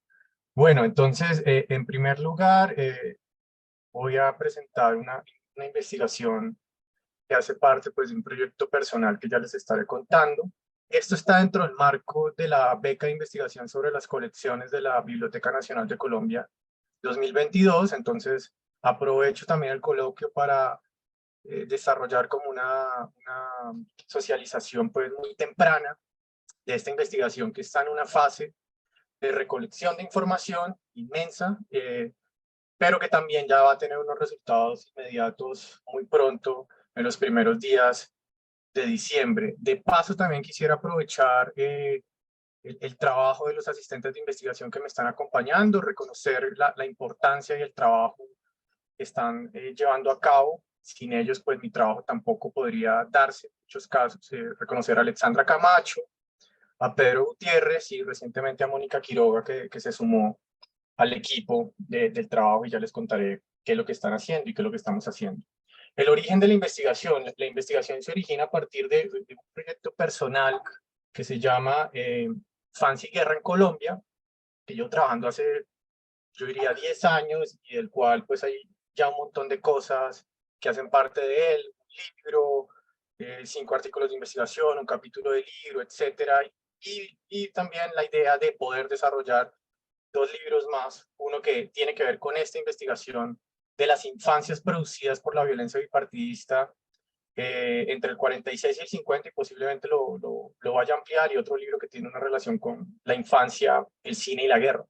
Bueno, entonces, en primer lugar, voy a presentar una investigación que hace parte pues, de un proyecto personal que ya les estaré contando. Esto está dentro del marco de la beca de investigación sobre las colecciones de la Biblioteca Nacional de Colombia 2022, entonces aprovecho también el coloquio para desarrollar como una socialización pues muy temprana de esta investigación que está en una fase de recolección de información inmensa, pero que también ya va a tener unos resultados inmediatos muy pronto, en los primeros días de diciembre. De paso, también quisiera aprovechar el trabajo de los asistentes de investigación que me están acompañando, reconocer la importancia y el trabajo que están llevando a cabo. Sin ellos, pues mi trabajo tampoco podría darse en muchos casos. Reconocer a Alexandra Camacho, a Pedro Gutiérrez y recientemente a Mónica Quiroga, que se sumó al equipo del trabajo y ya les contaré qué es lo que están haciendo y qué es lo que estamos haciendo. El origen de la investigación se origina a partir de un proyecto personal que se llama Infancia y Guerra en Colombia, que yo trabajando hace, yo diría 10 años y del cual pues hay ya un montón de cosas que hacen parte de él, un libro, 5 artículos de investigación, un capítulo de libro, etcétera, y también la idea de poder desarrollar 2 libros más, uno que tiene que ver con esta investigación de las infancias producidas por la violencia bipartidista entre el 46 y el 50 y posiblemente lo vaya a ampliar, y otro libro que tiene una relación con la infancia, el cine y la guerra.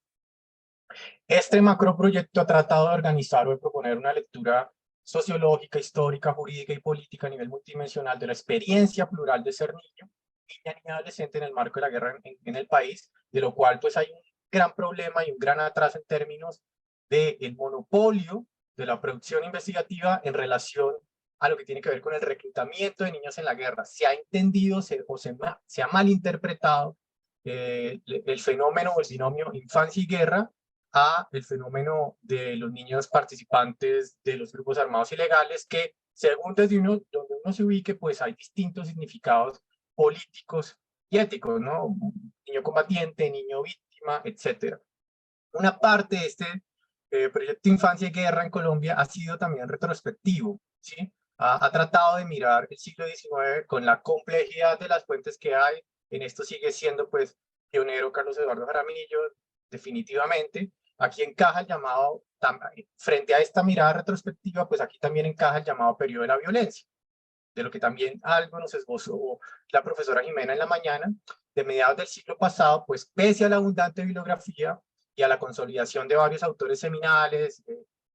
Este macroproyecto ha tratado de organizar o de proponer una lectura sociológica, histórica, jurídica y política a nivel multidimensional de la experiencia plural de ser niño, niña y adolescente en el marco de la guerra en el país, de lo cual pues hay un gran problema y un gran atraso en términos del monopolio de la producción investigativa en relación a lo que tiene que ver con el reclutamiento de niños en la guerra. Se ha entendido o se ha malinterpretado el fenómeno o el binomio infancia y guerra a el fenómeno de los niños participantes de los grupos armados ilegales, que según desde donde uno se ubique, pues hay distintos significados políticos y éticos, ¿no? Niño combatiente, niño víctima, etcétera. Una parte de este proyecto Infancia y Guerra en Colombia ha sido también retrospectivo, ¿sí? Ha tratado de mirar el siglo XIX con la complejidad de las fuentes que hay. En esto sigue siendo, pues, pionero Carlos Eduardo Jaramillo, definitivamente. Aquí encaja el llamado, frente a esta mirada retrospectiva, pues aquí también encaja el llamado periodo de la violencia, de lo que también algo nos esbozó la profesora Jimena en la mañana, de mediados del siglo pasado, pues pese a la abundante bibliografía y a la consolidación de varios autores seminales,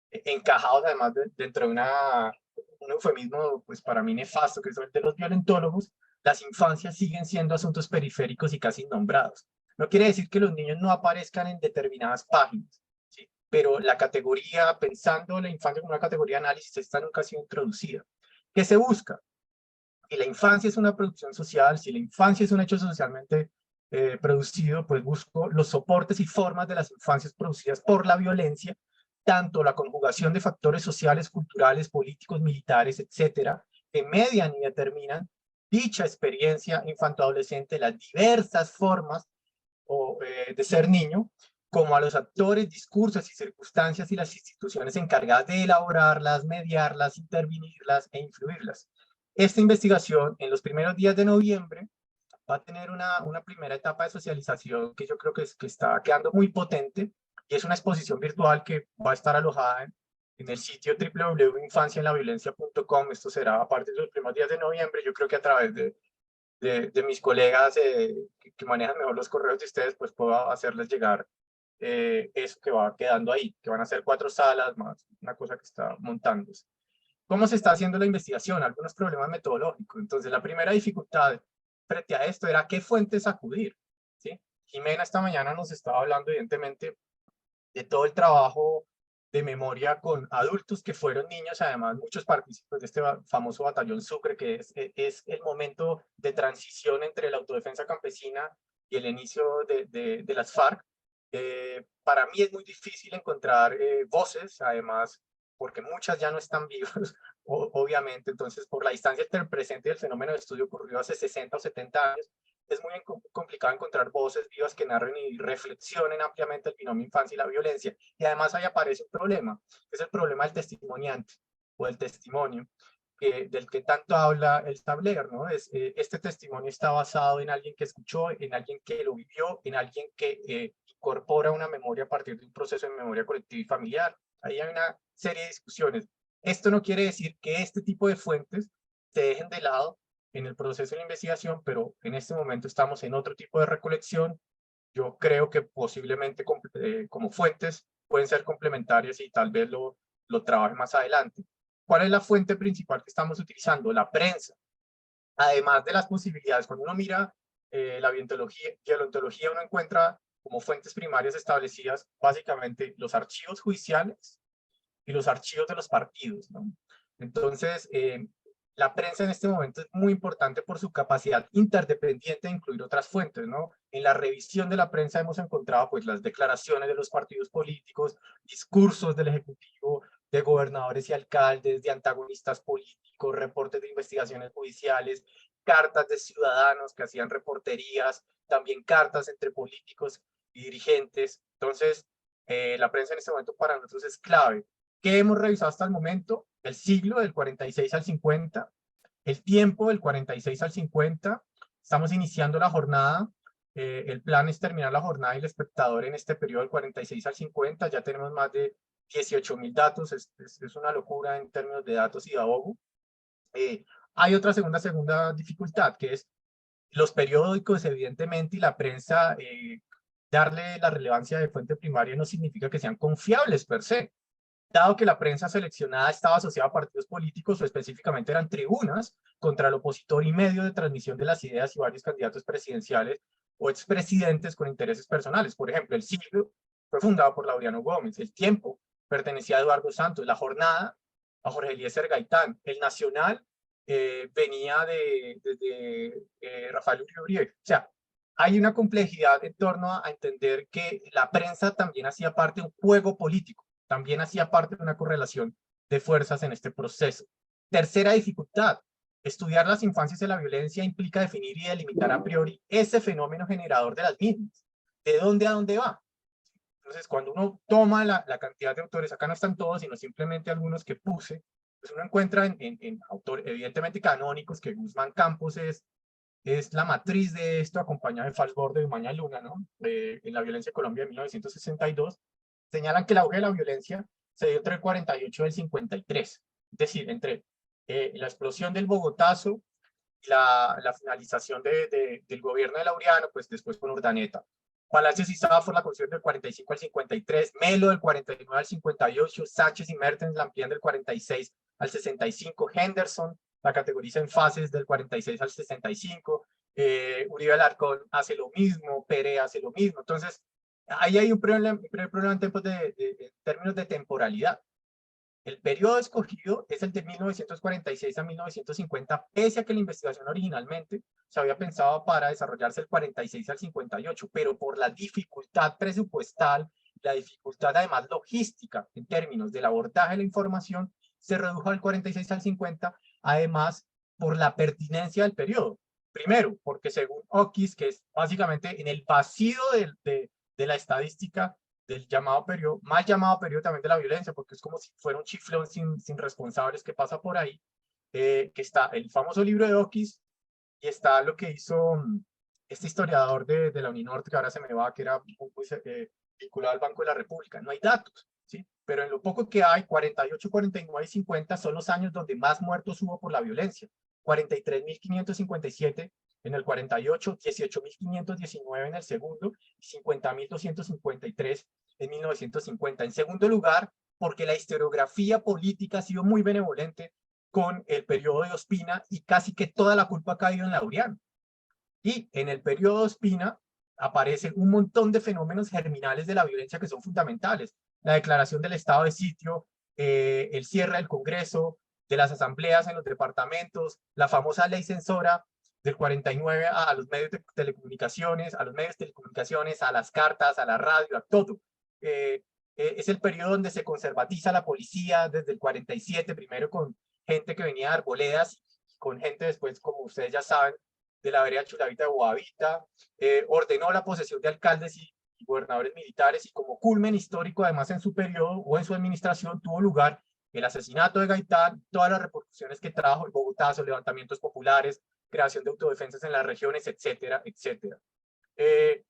encajados además dentro de un eufemismo, pues para mí nefasto, que es el de los violentólogos, las infancias siguen siendo asuntos periféricos y casi innombrados. No quiere decir que los niños no aparezcan en determinadas páginas, ¿sí? Pero la categoría, pensando la infancia como una categoría de análisis, esta nunca ha sido introducida. ¿Qué se busca? Si la infancia es una producción social, si la infancia es un hecho socialmente producido, pues busco los soportes y formas de las infancias producidas por la violencia, tanto la conjugación de factores sociales, culturales, políticos, militares, etcétera, que median y determinan dicha experiencia infanto-adolescente, las diversas formas de ser niño, como a los actores, discursos y circunstancias y las instituciones encargadas de elaborarlas, mediarlas, intervenirlas e influirlas. Esta investigación, en los primeros días de noviembre, va a tener una primera etapa de socialización que yo creo que está quedando muy potente, y es una exposición virtual que va a estar alojada en el sitio www.infanciaenlaviolencia.com. Esto será a partir de los primeros días de noviembre. Yo creo que a través de mis colegas que manejan mejor los correos de ustedes, pues puedo hacerles llegar eso que va quedando ahí, que van a ser 4 salas más, una cosa que está montándose. ¿Cómo se está haciendo la investigación? Algunos problemas metodológicos. Entonces, la primera dificultad frente a esto era qué fuentes acudir, ¿sí? Jimena esta mañana nos estaba hablando, evidentemente, de todo el trabajo de memoria con adultos que fueron niños, además muchos partícipes de este famoso batallón Sucre, que es el momento de transición entre la autodefensa campesina y el inicio de las FARC. Para mí es muy difícil encontrar voces, además, porque muchas ya no están vivas, obviamente. Entonces, por la distancia entre el presente y el fenómeno de estudio ocurrido hace 60 o 70 años, es muy complicado encontrar voces vivas que narren y reflexionen ampliamente el binomio infancia y la violencia. Y además ahí aparece un problema, que es el problema del testimoniante o del testimonio, del que tanto habla el Stabler, ¿no? Este testimonio está basado en alguien que escuchó, en alguien que lo vivió, en alguien que incorpora una memoria a partir de un proceso de memoria colectiva y familiar. Ahí hay una serie de discusiones. Esto no quiere decir que este tipo de fuentes se dejen de lado en el proceso de la investigación, pero en este momento estamos en otro tipo de recolección. Yo creo que posiblemente como fuentes pueden ser complementarias y tal vez lo trabaje más adelante. ¿Cuál es la fuente principal que estamos utilizando? La prensa. Además de las posibilidades, cuando uno mira la violentología, uno encuentra como fuentes primarias establecidas básicamente los archivos judiciales y los archivos de los partidos, ¿no? Entonces, la prensa en este momento es muy importante por su capacidad interdependiente de incluir otras fuentes, ¿no? En la revisión de la prensa hemos encontrado pues las declaraciones de los partidos políticos, discursos del Ejecutivo, de gobernadores y alcaldes, de antagonistas políticos, reportes de investigaciones judiciales, cartas de ciudadanos que hacían reporterías, también cartas entre políticos y dirigentes. Entonces, la prensa en este momento para nosotros es clave. ¿Qué hemos revisado hasta el momento? El siglo del 46 al 50, el tiempo del 46 al 50, estamos iniciando la jornada, el plan es terminar la jornada y el espectador en este periodo del 46 al 50, ya tenemos más de 18.000 datos, es una locura en términos de datos y de ahogo. Hay otra segunda dificultad, que es los periódicos, evidentemente, y la prensa, darle la relevancia de fuente primaria no significa que sean confiables per se. Dado que la prensa seleccionada estaba asociada a partidos políticos o específicamente eran tribunas contra el opositor y medio de transmisión de las ideas y varios candidatos presidenciales o expresidentes con intereses personales. Por ejemplo, el Siglo fue fundado por Laureano Gómez, el Tiempo pertenecía a Eduardo Santos, la Jornada a Jorge Eliezer Gaitán, el Nacional venía de Rafael Uribe Uribe. O sea, hay una complejidad en torno a entender que la prensa también hacía parte de un juego político, también hacía parte de una correlación de fuerzas en este proceso. Tercera dificultad, estudiar las infancias de la violencia implica definir y delimitar a priori ese fenómeno generador de las mismas. ¿De dónde a dónde va? Entonces, cuando uno toma la cantidad de autores, acá no están todos, sino simplemente algunos que puse, pues uno encuentra en autores evidentemente canónicos, que Guzmán Campos es la matriz de esto, acompañada de Falsborda y Umaña Luna, ¿no? En la violencia en Colombia de 1962, señalan que el auge de la violencia se dio entre el 48 y el 53, es decir, entre la explosión del Bogotazo y la finalización del gobierno de Laureano, pues después con Urdaneta. Palacios y Safor la construcción del 45 al 53, Melo del 49 al 58, Sánchez y Mertens la amplían del 46 al 65, Henderson la categoriza en fases del 46 al 65, Uribe Alarcón hace lo mismo, Pere hace lo mismo. Entonces, ahí hay un problema en términos de temporalidad. El periodo escogido es el de 1946 a 1950, pese a que la investigación originalmente se había pensado para desarrollarse el 46 al 58, pero por la dificultad presupuestal, la dificultad además logística en términos del abordaje de la información, se redujo al 46 al 50, además por la pertinencia del periodo. Primero, porque según Oquis, que es básicamente en el vacío de la estadística, del llamado periodo, mal llamado periodo también de la violencia, porque es como si fuera un chiflón sin responsables que pasa por ahí, que está el famoso libro de Oquis y está lo que hizo este historiador de la Uninorte, que ahora se me va, que era vinculado al Banco de la República. No hay datos, ¿sí? Pero en lo poco que hay, 48, 49 y 50 son los años donde más muertos hubo por la violencia. 43.557 en el 48, 18.519 en el segundo y 50.253 en 1950. En segundo lugar, porque la historiografía política ha sido muy benevolente con el periodo de Ospina y casi que toda la culpa ha caído en Laureano. Y en el periodo de Ospina aparecen un montón de fenómenos germinales de la violencia que son fundamentales. La declaración del estado de sitio, el cierre del Congreso, de las asambleas en los departamentos, la famosa ley censora del 49 a los medios de telecomunicaciones, a los medios de telecomunicaciones, a las cartas, a la radio, a todo. Es el periodo donde se conservatiza la policía desde el 47, primero con gente que venía de Arboledas, con gente después, como ustedes ya saben, de la vereda Chulavita de Boavista, ordenó la posesión de alcaldes y gobernadores militares, y como culmen histórico, además en su periodo o en su administración, tuvo lugar el asesinato de Gaitán, todas las repercusiones que trajo el Bogotazo, levantamientos populares, creación de autodefensas en las regiones, etcétera, etcétera. ¿Qué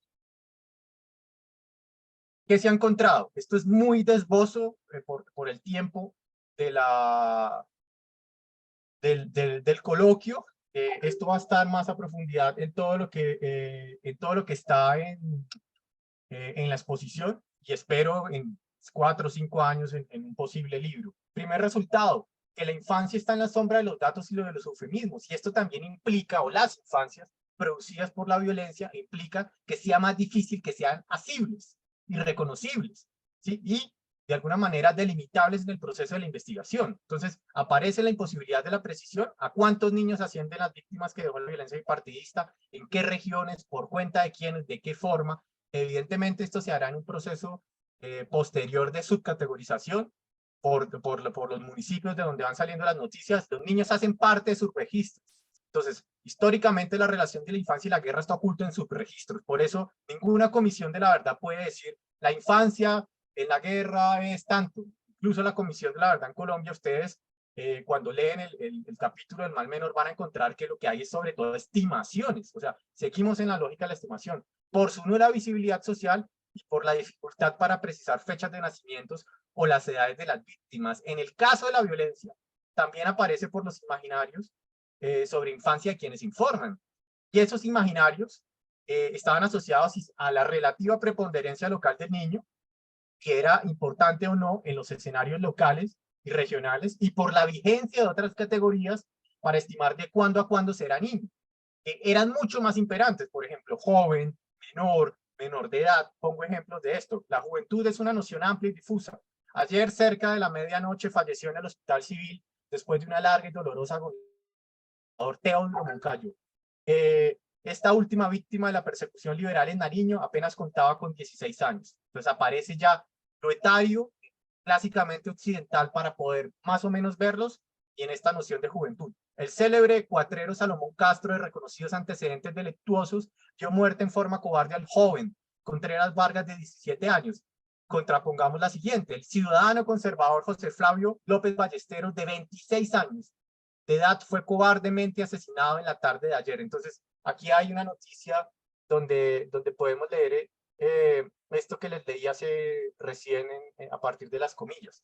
se ha encontrado? Esto es muy desbozo por el tiempo de del coloquio. Esto va a estar más a profundidad en todo lo que está en la exposición, y espero en 4 o 5 años en un posible libro. Primer resultado, que la infancia está en la sombra de los datos y de los eufemismos, y esto también implica, o las infancias producidas por la violencia, implica que sea más difícil que sean asibles y reconocibles, ¿sí? Y de alguna manera delimitables en el proceso de la investigación. Entonces, aparece la imposibilidad de la precisión. ¿A cuántos niños ascienden las víctimas que dejó la violencia bipartidista? ¿En qué regiones? ¿Por cuenta de quiénes? ¿De qué forma? Evidentemente, esto se hará en un proceso posterior de subcategorización por los municipios de donde van saliendo las noticias. Los niños hacen parte de sus registros. Entonces, históricamente la relación de la infancia y la guerra está oculta en sus registros. Por eso, ninguna comisión de la verdad puede decir la infancia en la guerra es tanto. Incluso la Comisión de la Verdad en Colombia, ustedes cuando leen el capítulo del mal menor van a encontrar que lo que hay es sobre todo estimaciones. O sea, seguimos en la lógica de la estimación. Por su nula visibilidad social y por la dificultad para precisar fechas de nacimientos o las edades de las víctimas. En el caso de la violencia, también aparece por los imaginarios sobre infancia de quienes informan. Y esos imaginarios estaban asociados a la relativa preponderancia local del niño, que era importante o no en los escenarios locales y regionales, y por la vigencia de otras categorías para estimar de cuándo a cuándo será niño. Eran mucho más imperantes, por ejemplo, joven, menor de edad. Pongo ejemplos de esto. La juventud es una noción amplia y difusa. Ayer, cerca de la medianoche, falleció en el Hospital Civil después de una larga y dolorosa agonía. Teodoro Moncayo. Esta última víctima de la persecución liberal en Nariño apenas contaba con 16 años. Entonces aparece ya lo etario, clásicamente occidental, para poder más o menos verlos, y en esta noción de juventud. El célebre cuatrero Salomón Castro, de reconocidos antecedentes delictuosos, dio muerte en forma cobarde al joven Contreras Vargas, de 17 años. Contrapongamos la siguiente: el ciudadano conservador José Flavio López Ballesteros, de 26 años de edad, fue cobardemente asesinado en la tarde de ayer. Entonces, aquí hay una noticia donde podemos leer esto que les leí hace recién a partir de las comillas.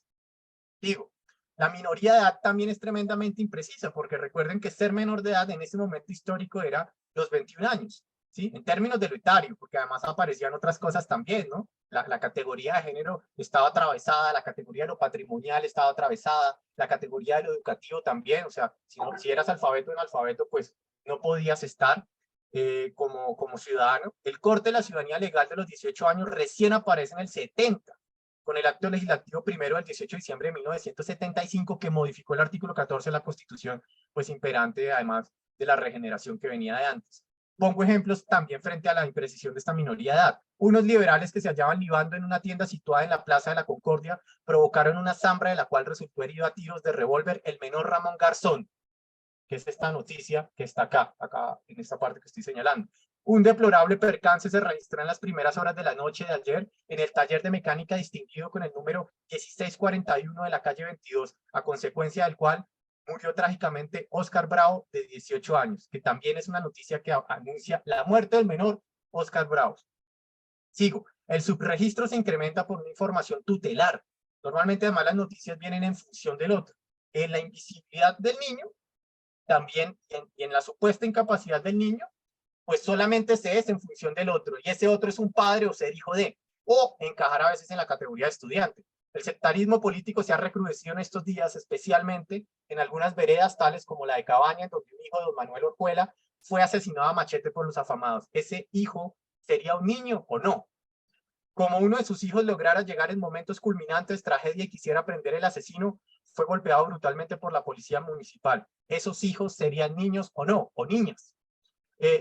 Digo, la minoría de edad también es tremendamente imprecisa, porque recuerden que ser menor de edad en ese momento histórico era los 21 años, ¿sí? En términos de lo etario, porque además aparecían otras cosas también, ¿no? La categoría de género estaba atravesada, la categoría de lo patrimonial estaba atravesada, la categoría de lo educativo también. O sea, si eras alfabeto o analfabeto, pues no podías estar como ciudadano. El corte de la ciudadanía legal de los 18 años recién aparece en el 70, con el acto legislativo primero del 18 de diciembre de 1975, que modificó el artículo 14 de la Constitución, pues imperante además de la regeneración que venía de antes. Pongo ejemplos también frente a la imprecisión de esta minoría de edad. Unos liberales que se hallaban libando en una tienda situada en la Plaza de la Concordia provocaron una zambra de la cual resultó herido a tiros de revólver el menor Ramón Garzón, que es esta noticia que está acá en esta parte que estoy señalando. Un deplorable percance se registró en las primeras horas de la noche de ayer en el taller de mecánica distinguido con el número 1641 de la calle 22, a consecuencia del cual murió trágicamente Óscar Bravo, de 18 años, que también es una noticia que anuncia la muerte del menor Óscar Bravo. Sigo. El subregistro se incrementa por una información tutelar. Normalmente además las noticias vienen en función del otro. En la invisibilidad del niño, también y en la supuesta incapacidad del niño, pues solamente se es en función del otro, y ese otro es un padre o ser hijo de, o encajar a veces en la categoría de estudiante. El sectarismo político se ha recrudecido en estos días, especialmente en algunas veredas tales como la de Cabañas, donde un hijo de don Manuel Orjuela fue asesinado a machete por los afamados. ¿Ese hijo sería un niño o no? Como uno de sus hijos lograra llegar en momentos culminantes, tragedia, y quisiera prender el asesino, fue golpeado brutalmente por la policía municipal. ¿Esos hijos serían niños o no? ¿O niñas?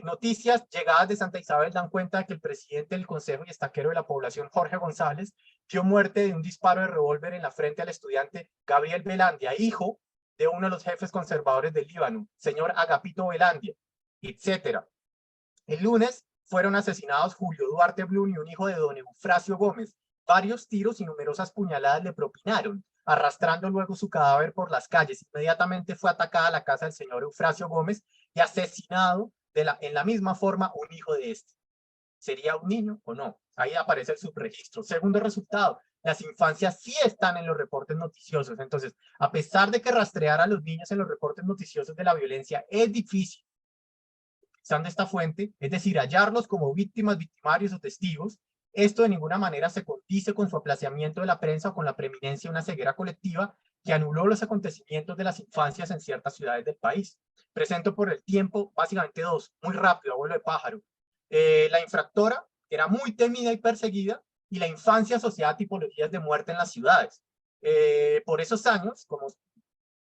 Noticias llegadas de Santa Isabel dan cuenta de que el presidente del Consejo y estaquero de la población, Jorge González, dio muerte de un disparo de revólver en la frente al estudiante Gabriel Velandia, hijo de uno de los jefes conservadores del Líbano, señor Agapito Velandia, etc. El lunes fueron asesinados Julio Duarte Blum y un hijo de don Eufrasio Gómez. Varios tiros y numerosas puñaladas le propinaron, arrastrando luego su cadáver por las calles. Inmediatamente fue atacada la casa del señor Eufrasio Gómez y asesinado en la misma forma un hijo de este. ¿Sería un niño o no? Ahí aparece el subregistro. Segundo resultado: las infancias sí están en los reportes noticiosos. Entonces, a pesar de que rastrear a los niños en los reportes noticiosos de la violencia es difícil, utilizando esta fuente, es decir, hallarlos como víctimas, victimarios o testigos, esto de ninguna manera se condice con su aplazamiento de la prensa o con la preeminencia de una ceguera colectiva que anuló los acontecimientos de las infancias en ciertas ciudades del país. Presento por el tiempo básicamente dos, muy rápido, abuelo de pájaro. La infractora, que era muy temida y perseguida, y la infancia asociada a tipologías de muerte en las ciudades. Por esos años, como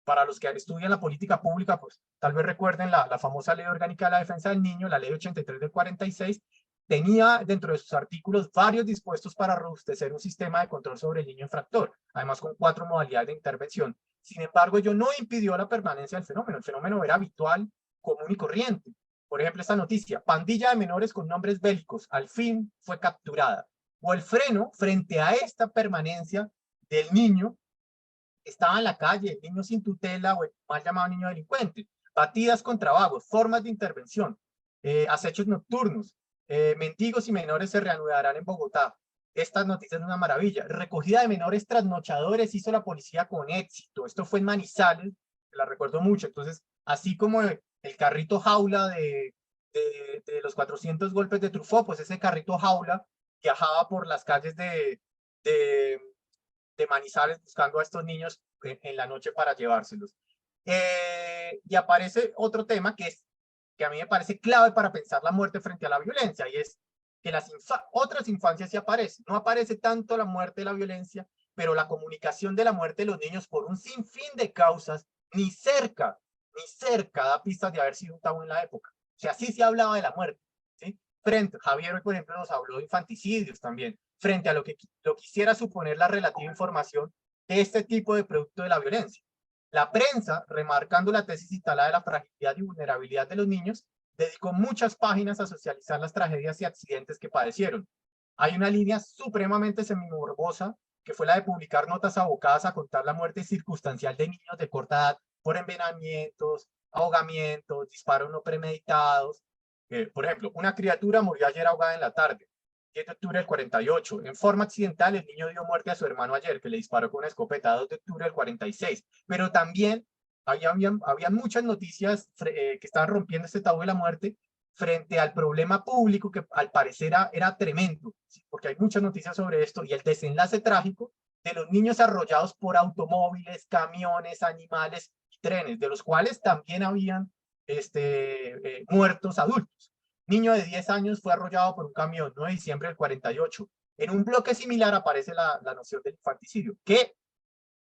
para los que estudian la política pública, pues tal vez recuerden la famosa Ley Orgánica de la Defensa del Niño, la Ley 83 del 46, tenía dentro de sus artículos varios dispuestos para robustecer un sistema de control sobre el niño infractor, además con 4 modalidades de intervención. Sin embargo, ello no impidió la permanencia del fenómeno. El fenómeno era habitual, común y corriente. Por ejemplo, esta noticia: pandilla de menores con nombres bélicos al fin fue capturada. O el freno frente a esta permanencia del niño estaba en la calle, el niño sin tutela o el mal llamado niño delincuente. Batidas contra vagos, formas de intervención, acechos nocturnos, mendigos y menores se reanudarán en Bogotá. Estas noticias son una maravilla. Recogida de menores trasnochadores hizo la policía con éxito. Esto fue en Manizales, la recuerdo mucho. Entonces, así como el carrito jaula de los 400 golpes de Truffaut, pues ese carrito jaula viajaba por las calles de Manizales buscando a estos niños en la noche para llevárselos. Y aparece otro tema que a mí me parece clave para pensar la muerte frente a la violencia, y es que otras infancias sí aparecen. No aparece tanto la muerte de la violencia, pero la comunicación de la muerte de los niños por un sinfín de causas ni cerca da pistas de haber sido un tabú en la época. sea, sí se hablaba de la muerte, ¿sí? Javier, por ejemplo, nos habló de infanticidios también, frente a lo que quisiera suponer la relativa información de este tipo de producto de la violencia. La prensa, remarcando la tesis instalada de la fragilidad y vulnerabilidad de los niños, dedicó muchas páginas a socializar las tragedias y accidentes que padecieron. Hay una línea supremamente semimorbosa, que fue la de publicar notas abocadas a contar la muerte circunstancial de niños de corta edad por envenenamientos, ahogamientos, disparos no premeditados. Por ejemplo, una criatura murió ayer ahogada en la tarde, 10 de octubre del 48. En forma accidental, el niño dio muerte a su hermano ayer, que le disparó con una escopeta, 2 de octubre del 46. Pero también había muchas noticias que estaban rompiendo este tabú de la muerte frente al problema público que al parecer era tremendo, ¿sí? Porque hay muchas noticias sobre esto, y el desenlace trágico de los niños arrollados por automóviles, camiones, animales y trenes, de los cuales también habían muertos adultos. Niño de 10 años fue arrollado por un camión, 9 de diciembre del 48. En un bloque similar aparece la noción del infanticidio, que,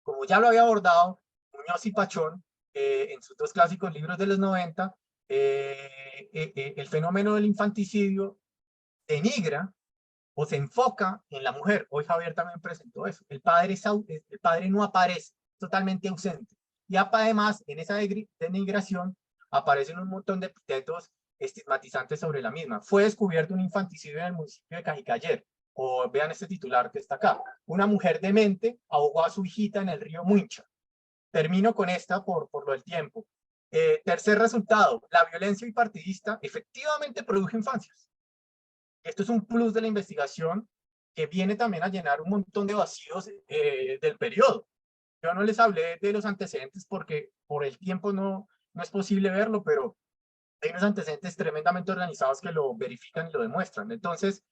como ya lo había abordado Muñoz y Pachón en sus dos clásicos libros de los 90, el fenómeno del infanticidio denigra o se enfoca en la mujer. Hoy Javier también presentó eso. El padre no aparece, totalmente ausente. Y además, en esa denigración aparecen un montón de epítetos estigmatizantes sobre la misma. Fue descubierto un infanticidio en el municipio de Cajicayer. O vean este titular que está acá. Una mujer demente ahogó a su hijita en el río Muincha. Termino con esta por lo del tiempo. Tercer resultado, la violencia bipartidista efectivamente produjo infancias. Esto es un plus de la investigación que viene también a llenar un montón de vacíos del periodo. Yo no les hablé de los antecedentes porque por el tiempo no es posible verlo, pero hay unos antecedentes tremendamente organizados que lo verifican y lo demuestran. Entonces,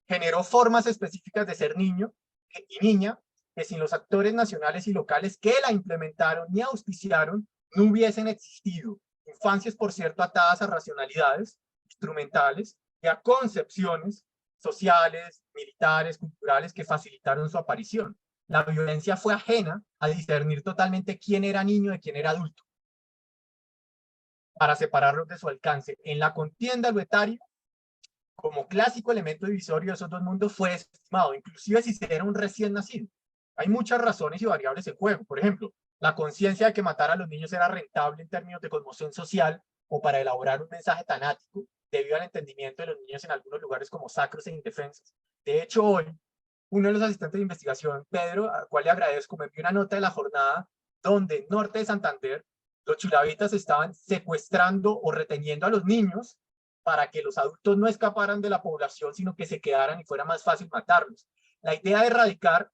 generó formas específicas de ser niño y niña que sin los actores nacionales y locales que la implementaron ni auspiciaron, no hubiesen existido. Infancias, por cierto, atadas a racionalidades instrumentales y a concepciones sociales, militares, culturales que facilitaron su aparición. La violencia fue ajena a discernir totalmente quién era niño de quién era adulto, para separarlos de su alcance. En la contienda lo etario, como clásico elemento divisorio de esos dos mundos, fue estimado, inclusive si se era un recién nacido. Hay muchas razones y variables en juego. Por ejemplo, la conciencia de que matar a los niños era rentable en términos de conmoción social o para elaborar un mensaje tanático, debido al entendimiento de los niños en algunos lugares como sacros e indefensos. De hecho, hoy, uno de los asistentes de investigación, Pedro, al cual le agradezco, me envió una nota de la jornada donde en norte de Santander los chulavitas estaban secuestrando o reteniendo a los niños para que los adultos no escaparan de la población, sino que se quedaran y fuera más fácil matarlos. La idea de erradicar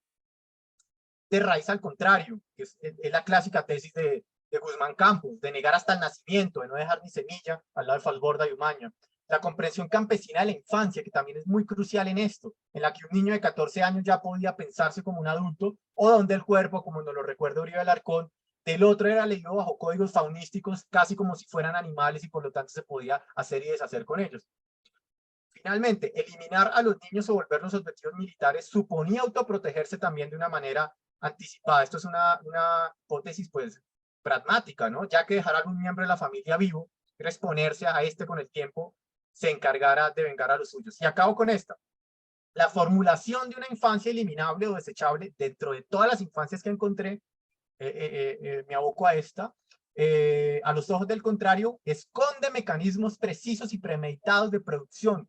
de raíz al contrario, que es la clásica tesis de Guzmán Campos, de negar hasta el nacimiento, de no dejar ni semilla al lado de Falborda y Umaña. La comprensión campesina de la infancia, que también es muy crucial en esto, en la que un niño de 14 años ya podía pensarse como un adulto, o donde el cuerpo, como nos lo recuerda Uribe Alarcón, del otro era leído bajo códigos faunísticos, casi como si fueran animales y por lo tanto se podía hacer y deshacer con ellos. Finalmente, eliminar a los niños o volverlos objetivos militares suponía autoprotegerse también de una manera anticipada. Esto es una hipótesis pues pragmática, ¿no? Ya que dejar a algún miembro de la familia vivo era exponerse a con el tiempo se encargara de vengar a los suyos. Y acabo con esta. La formulación de una infancia eliminable o desechable dentro de todas las infancias que encontré, me aboco a esta, a los ojos del contrario, esconde mecanismos precisos y premeditados de producción,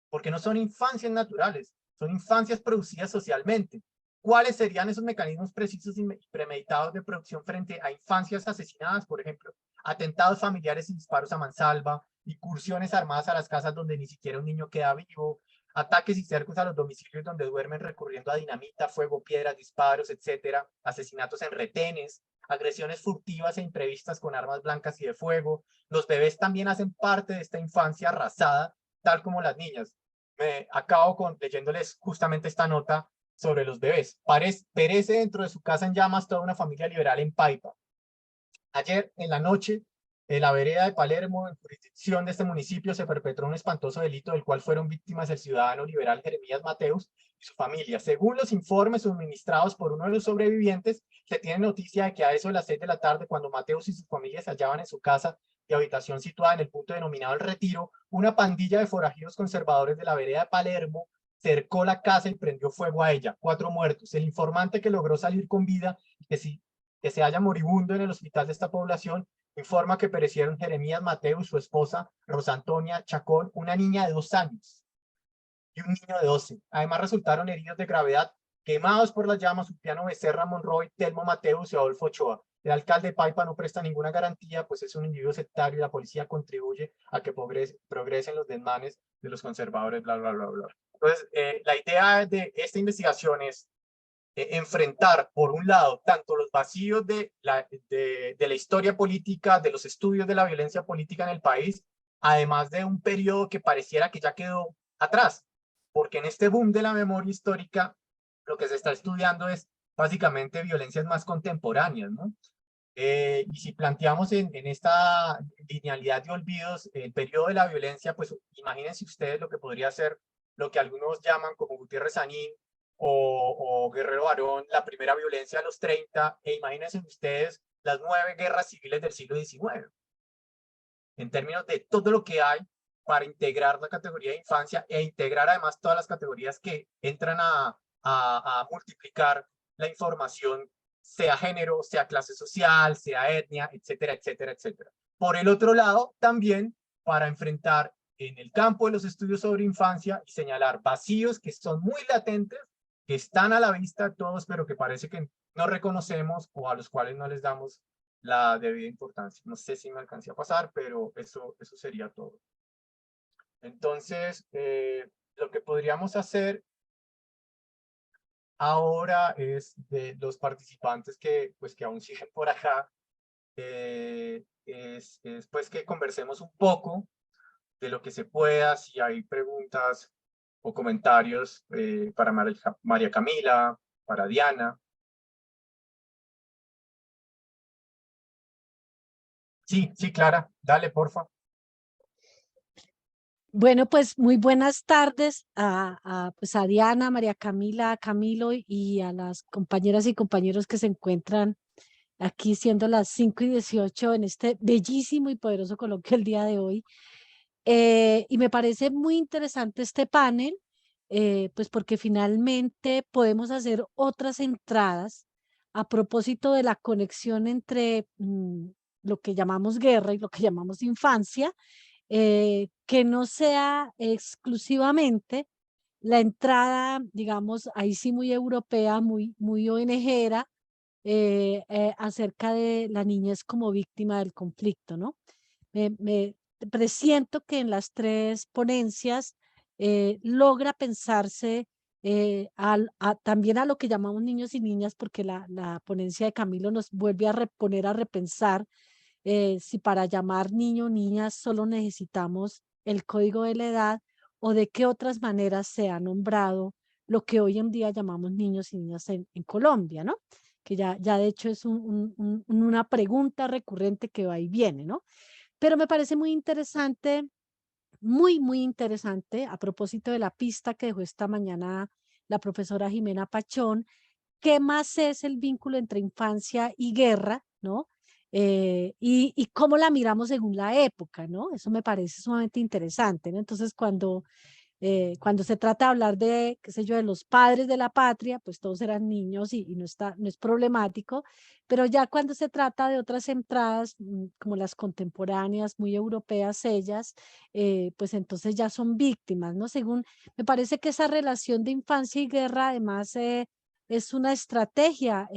porque no son infancias naturales, son infancias producidas socialmente. ¿Cuáles serían esos mecanismos precisos y premeditados de producción frente a infancias asesinadas, por ejemplo? Atentados familiares y disparos a mansalva, incursiones armadas a las casas donde ni siquiera un niño queda vivo, ataques y cercos a los domicilios donde duermen recurriendo a dinamita, fuego, piedras, disparos, etcétera, asesinatos en retenes, agresiones furtivas e imprevistas con armas blancas y de fuego. Los bebés también hacen parte de esta infancia arrasada, tal como las niñas. Me acabo leyéndoles justamente esta nota sobre los bebés. Perece dentro de su casa en llamas toda una familia liberal en Paipa. Ayer en la noche, en la vereda de Palermo, en jurisdicción de este municipio, se perpetró un espantoso delito del cual fueron víctimas el ciudadano liberal Jeremías Mateus y su familia. Según los informes suministrados por uno de los sobrevivientes, se tiene noticia de que a eso de las 6 de la tarde, cuando Mateus y su familia se hallaban en su casa, de habitación situada en el punto denominado El Retiro, una pandilla de forajidos conservadores de la vereda de Palermo cercó la casa y prendió fuego a ella. 4 muertos. El informante que logró salir con vida y que se halla moribundo en el hospital de esta población informa que perecieron Jeremías Mateo y su esposa Rosa Antonia Chacón, una niña de 2 años y un niño de 12. Además resultaron heridos de gravedad quemados por las llamas Ulpiano Becerra Monroy, Telmo Mateus y Adolfo Ochoa. El alcalde de Paipa no presta ninguna garantía, pues es un individuo sectario y la policía contribuye a que progresen los desmanes de los conservadores, bla, bla, bla, bla. Entonces, la idea de esta investigación es enfrentar, por un lado, tanto los vacíos de la historia política, de los estudios de la violencia política en el país, además de un periodo que pareciera que ya quedó atrás, porque en este boom de la memoria histórica, lo que se está estudiando es básicamente violencias más contemporáneas, ¿no? Y si planteamos en esta linealidad de olvidos el periodo de la violencia, pues imagínense ustedes lo que podría ser lo que algunos llaman como Gutiérrez Sanín o Guerrero Barón, la primera violencia de los 30, e imagínense ustedes las 9 guerras civiles del siglo XIX, en términos de todo lo que hay para integrar la categoría de infancia e integrar además todas las categorías que entran a multiplicar la información, sea género, sea clase social, sea etnia, etcétera, etcétera, etcétera. Por el otro lado, también para enfrentar en el campo de los estudios sobre infancia y señalar vacíos que son muy latentes, que están a la vista de todos, pero que parece que no reconocemos o a los cuales no les damos la debida importancia. No sé si me alcancé a pasar, pero eso sería todo. Entonces, lo que podríamos hacer ahora es de los participantes que aún siguen por acá, es pues que conversemos un poco de lo que se pueda, si hay preguntas o comentarios para María Camila, para Diana. Sí, Clara, dale, porfa. Bueno, pues muy buenas tardes pues a Diana, María Camila, a Camilo y a las compañeras y compañeros que se encuentran aquí siendo las 5:18 en este bellísimo y poderoso coloquio el día de hoy. Y me parece muy interesante este panel, pues porque finalmente podemos hacer otras entradas a propósito de la conexión entre lo que llamamos guerra y lo que llamamos infancia, que no sea exclusivamente la entrada, digamos, ahí sí muy europea, muy ONGera, acerca de la niñez como víctima del conflicto, ¿no? Me presiento que en las 3 ponencias logra pensarse también a lo que llamamos niños y niñas, porque la ponencia de Camilo nos vuelve a poner a repensar si para llamar niño o niña solo necesitamos el código de la edad o de qué otras maneras se ha nombrado lo que hoy en día llamamos niños y niñas en Colombia, ¿no? Que ya de hecho es una pregunta recurrente que va y viene, ¿no? Pero me parece muy interesante, muy interesante, a propósito de la pista que dejó esta mañana la profesora Jimena Pachón, ¿qué más es el vínculo entre infancia y guerra, ¿no? Y cómo la miramos según la época, ¿no? Eso me parece sumamente interesante, ¿no? Entonces, cuando se trata de hablar de, qué sé yo, de los padres de la patria, pues todos eran niños y no es problemático, pero ya cuando se trata de otras entradas, como las contemporáneas, muy europeas ellas, pues entonces ya son víctimas, ¿no? Me parece que esa relación de infancia y guerra además es una estrategia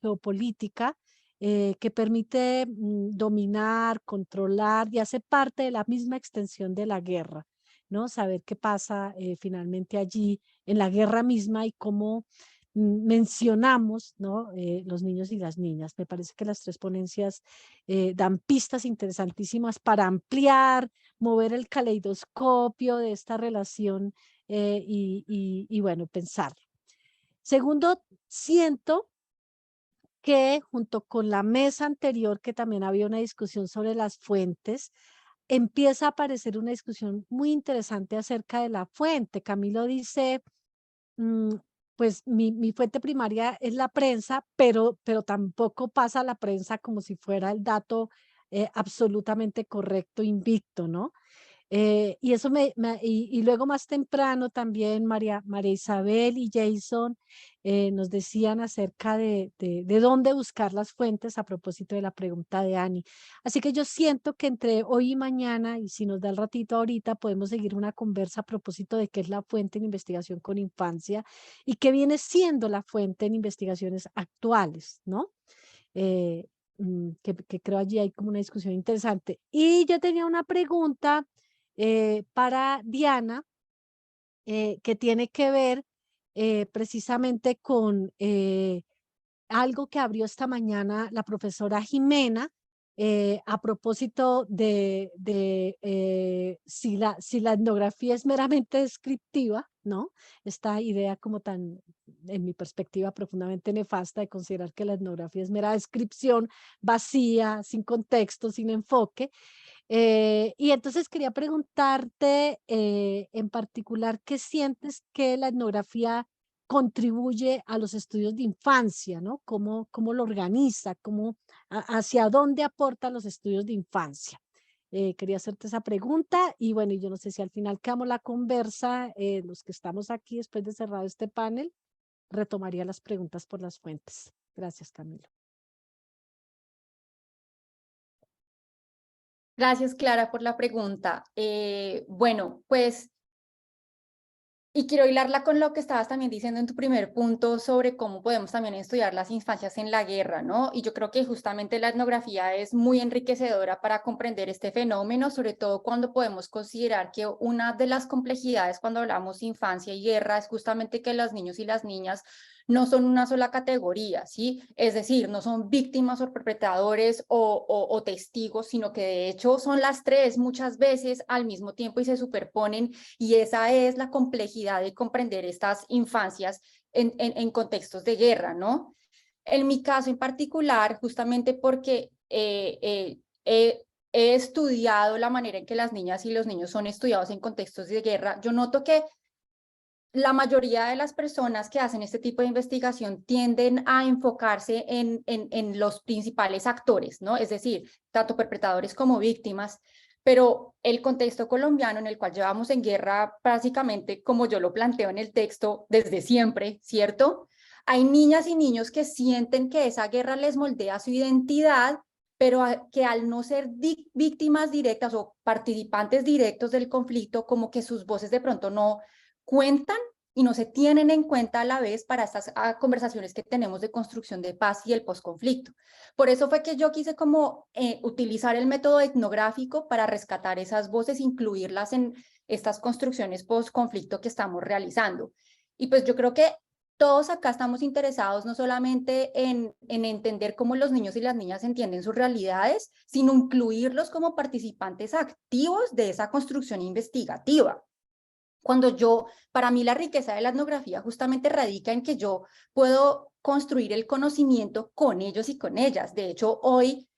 geopolítica que permite dominar, controlar y hace parte de la misma extensión de la guerra, ¿no? Saber qué pasa finalmente allí en la guerra misma y cómo mencionamos, ¿no? Los niños y las niñas. Me parece que las 3 ponencias dan pistas interesantísimas para ampliar, mover el caleidoscopio de esta relación y bueno, pensar. Segundo, siento que junto con la mesa anterior, que también había una discusión sobre las fuentes, empieza a aparecer una discusión muy interesante acerca de la fuente. Camilo dice, pues mi fuente primaria es la prensa, pero tampoco pasa la prensa como si fuera el dato absolutamente correcto, invicto, ¿no? Y eso y luego más temprano también María Isabel y Jason nos decían acerca de dónde buscar las fuentes a propósito de la pregunta de Ani. Así que yo siento que entre hoy y mañana, y si nos da el ratito ahorita, podemos seguir una conversa a propósito de qué es la fuente en investigación con infancia y qué viene siendo la fuente en investigaciones actuales, ¿no? Que creo allí hay como una discusión interesante. Y yo tenía una pregunta para Diana, que tiene que ver precisamente con algo que abrió esta mañana la profesora Jimena a propósito de si la etnografía es meramente descriptiva, ¿no? Esta idea como tan, en mi perspectiva, profundamente nefasta de considerar que la etnografía es mera descripción vacía, sin contexto, sin enfoque. Y entonces quería preguntarte en particular, ¿qué sientes que la etnografía contribuye a los estudios de infancia, ¿no? ¿Cómo lo organiza? ¿Hacia dónde aporta los estudios de infancia? Quería hacerte esa pregunta y bueno, yo no sé si al final quedamos la conversa, los que estamos aquí después de cerrado este panel, retomaría las preguntas por las fuentes. Gracias, Camilo. Gracias, Clara, por la pregunta. Bueno, pues, y quiero hilarla con lo que estabas también diciendo en tu primer punto sobre cómo podemos también estudiar las infancias en la guerra, ¿no? Y yo creo que justamente la etnografía es muy enriquecedora para comprender este fenómeno, sobre todo cuando podemos considerar que una de las complejidades cuando hablamos de infancia y guerra es justamente que los niños y las niñas no son una sola categoría, ¿sí? Es decir, no son víctimas o perpetradores o testigos, sino que de hecho son las tres muchas veces al mismo tiempo y se superponen, y esa es la complejidad de comprender estas infancias en contextos de guerra, ¿no? En mi caso en particular, justamente porque he estudiado la manera en que las niñas y los niños son estudiados en contextos de guerra, yo noto que la mayoría de las personas que hacen este tipo de investigación tienden a enfocarse en los principales actores, ¿no? Es decir, tanto perpetradores como víctimas, pero el contexto colombiano en el cual llevamos en guerra prácticamente, como yo lo planteo en el texto, desde siempre, ¿cierto? Hay niñas y niños que sienten que esa guerra les moldea su identidad, pero que al no ser víctimas directas o participantes directos del conflicto, como que sus voces de pronto no cuentan y no se tienen en cuenta a la vez para estas conversaciones que tenemos de construcción de paz y el posconflicto. Por eso fue que yo quise como utilizar el método etnográfico para rescatar esas voces, incluirlas en estas construcciones posconflicto que estamos realizando. Y pues yo creo que todos acá estamos interesados no solamente en entender cómo los niños y las niñas entienden sus realidades, sino incluirlos como participantes activos de esa construcción investigativa. Para mí la riqueza de la etnografía justamente radica en que yo puedo construir el conocimiento con ellos y con ellas. De hecho, hoy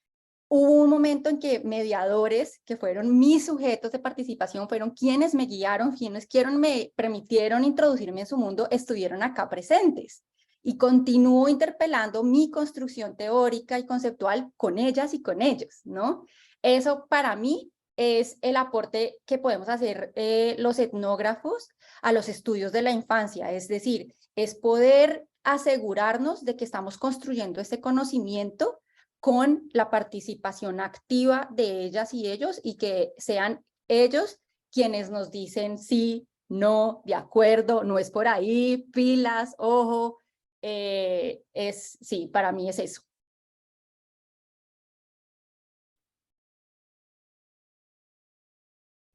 hubo un momento en que mediadores, que fueron mis sujetos de participación, fueron quienes me guiaron, quienes me permitieron introducirme en su mundo, estuvieron acá presentes. Y continúo interpelando mi construcción teórica y conceptual con ellas y con ellos, ¿no? Eso para mí es el aporte que podemos hacer los etnógrafos a los estudios de la infancia, es decir, es poder asegurarnos de que estamos construyendo este conocimiento con la participación activa de ellas y ellos, y que sean ellos quienes nos dicen sí, no, de acuerdo, no es por ahí, pilas, ojo, sí, para mí es eso.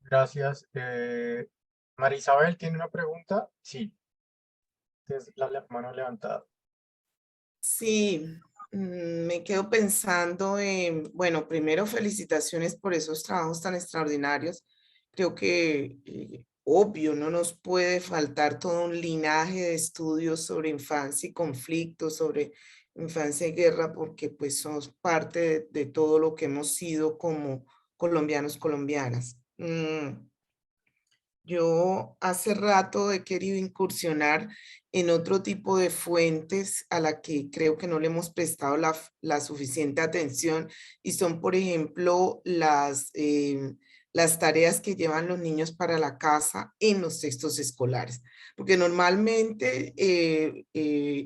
Gracias. María Isabel, ¿tiene una pregunta? Sí. Tienes la mano levantada. Sí, me quedo pensando en, bueno, primero felicitaciones por esos trabajos tan extraordinarios. Creo que, obvio, no nos puede faltar todo un linaje de estudios sobre infancia y conflicto, sobre infancia y guerra, porque pues somos parte de todo lo que hemos sido como colombianos, colombianas. Yo hace rato he querido incursionar en otro tipo de fuentes a la que creo que no le hemos prestado la suficiente atención, y son, por ejemplo, las tareas que llevan los niños para la casa en los textos escolares. Porque normalmente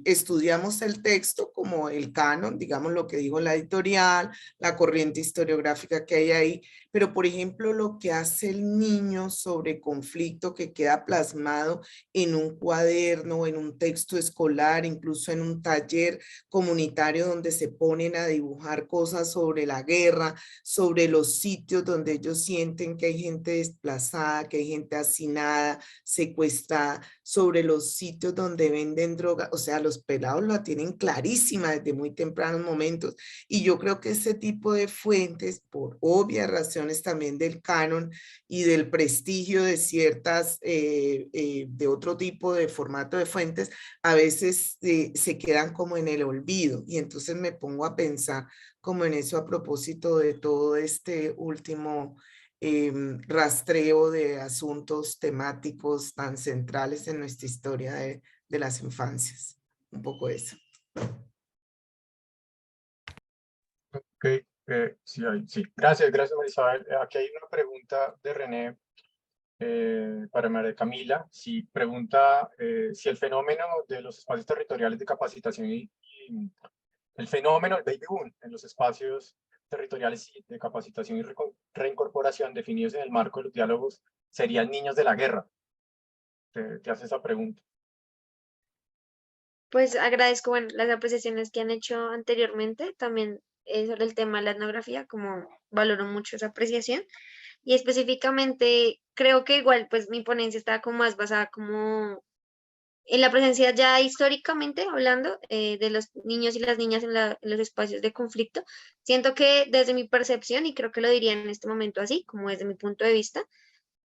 estudiamos el texto como el canon, digamos lo que dijo la editorial, la corriente historiográfica que hay ahí, pero por ejemplo lo que hace el niño sobre conflicto que queda plasmado en un cuaderno, en un texto escolar, incluso en un taller comunitario donde se ponen a dibujar cosas sobre la guerra, sobre los sitios donde ellos sienten que hay gente desplazada, que hay gente hacinada, secuestrada, sobre los sitios donde venden droga. O sea, los pelados la tienen clarísima desde muy tempranos momentos, y yo creo que ese tipo de fuentes, por obvias razones también del canon y del prestigio de ciertas, de otro tipo de formato de fuentes, a veces se quedan como en el olvido, y entonces me pongo a pensar como en eso a propósito de todo este último rastreo de asuntos temáticos tan centrales en nuestra historia de las infancias. Un poco eso. Ok, sí, sí. Gracias, Marisabel. Aquí hay una pregunta de René para María Camila. Si pregunta si el fenómeno de los espacios territoriales de capacitación y el fenómeno del baby boom en los espacios territoriales de capacitación y reincorporación definidos en el marco de los diálogos serían niños de la guerra. Te hace esa pregunta. Pues agradezco, bueno, las apreciaciones que han hecho anteriormente, también sobre el tema de la etnografía, como valoro mucho esa apreciación. Y específicamente, creo que igual, pues mi ponencia está como más basada como en la presencia ya históricamente hablando de los niños y las niñas en los espacios de conflicto. Siento que desde mi percepción, y creo que lo diría en este momento así, como desde mi punto de vista,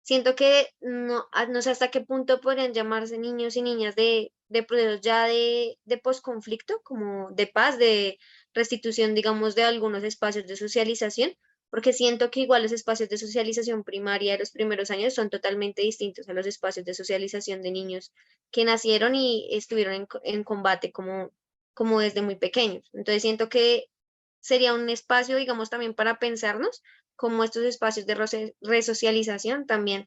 siento que no sé hasta qué punto podrían llamarse niños y niñas de procesos ya de posconflicto, como de paz, de restitución, digamos, de algunos espacios de socialización, porque siento que igual los espacios de socialización primaria de los primeros años son totalmente distintos a los espacios de socialización de niños que nacieron y estuvieron en combate como desde muy pequeños. Entonces siento que sería un espacio, digamos, también para pensarnos como estos espacios de resocialización también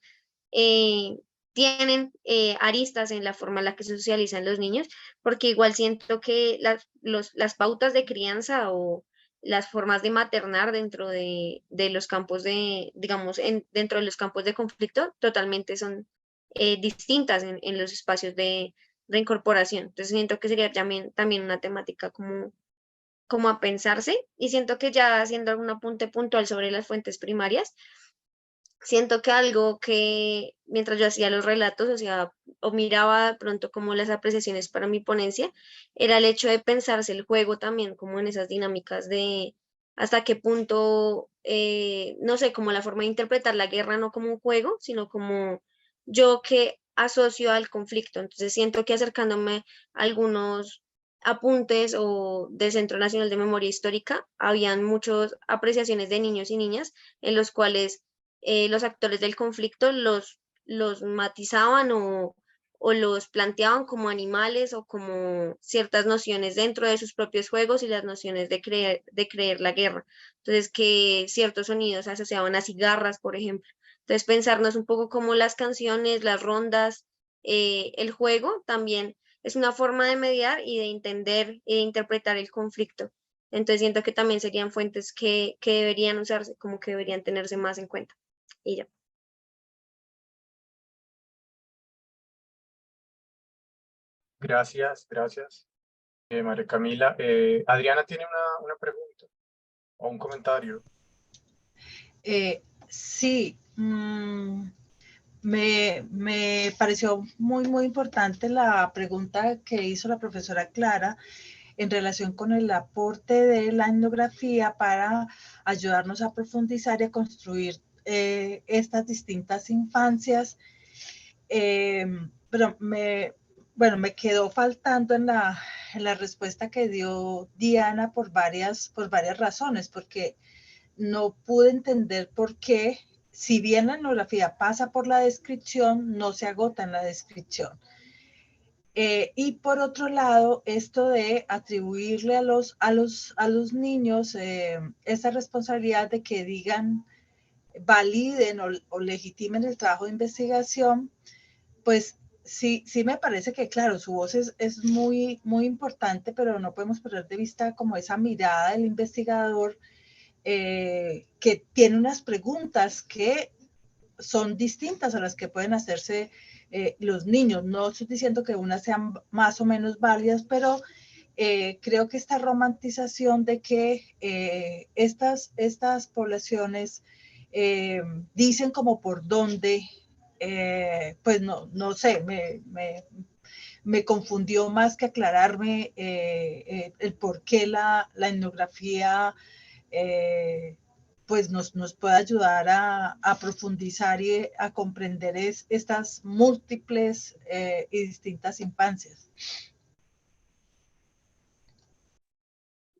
eh, tienen aristas en la forma en la que se socializan los niños, porque igual siento que las pautas de crianza o las formas de maternar dentro de los campos de, digamos, dentro de los campos de conflicto totalmente son distintas en los espacios de reincorporación. Entonces siento que sería también una temática como a pensarse, y siento que ya haciendo algún apunte puntual sobre las fuentes primarias, siento que algo que mientras yo hacía los relatos, o sea, o miraba de pronto como las apreciaciones para mi ponencia, era el hecho de pensarse el juego también como en esas dinámicas de hasta qué punto, no sé, como la forma de interpretar la guerra no como un juego, sino como yo que asocio al conflicto. Entonces siento que acercándome a algunos apuntes o del Centro Nacional de Memoria Histórica, habían muchas apreciaciones de niños y niñas en los cuales los actores del conflicto los matizaban o los planteaban como animales o como ciertas nociones dentro de sus propios juegos y las nociones de creer la guerra. Entonces, que ciertos sonidos se asociaban a cigarras, por ejemplo. Entonces, pensarnos un poco como las canciones, las rondas, el juego también es una forma de mediar y de entender y de interpretar el conflicto. Entonces, siento que también serían fuentes que deberían usarse, como que deberían tenerse más en cuenta. Y ya. Gracias, María Camila. Adriana tiene una pregunta o un comentario. Sí, me pareció muy importante la pregunta que hizo la profesora Clara en relación con el aporte de la etnografía para ayudarnos a profundizar y a construir estas distintas infancias. Pero me quedó faltando en la respuesta que dio Diana por varias razones, porque no pude entender por qué si bien la etnografía pasa por la descripción, no se agota en la descripción. Y por otro lado, esto de atribuirle a los niños esa responsabilidad de que digan, validen o legitimen el trabajo de investigación, pues sí me parece que, claro, su voz es muy, muy importante, pero no podemos perder de vista como esa mirada del investigador que tiene unas preguntas que son distintas a las que pueden hacerse los niños. No estoy diciendo que unas sean más o menos válidas, pero creo que esta romantización de que estas poblaciones dicen como por dónde, pues no sé, me confundió más que aclararme el por qué la etnografía pues nos puede ayudar a profundizar y a comprender estas múltiples y distintas infancias.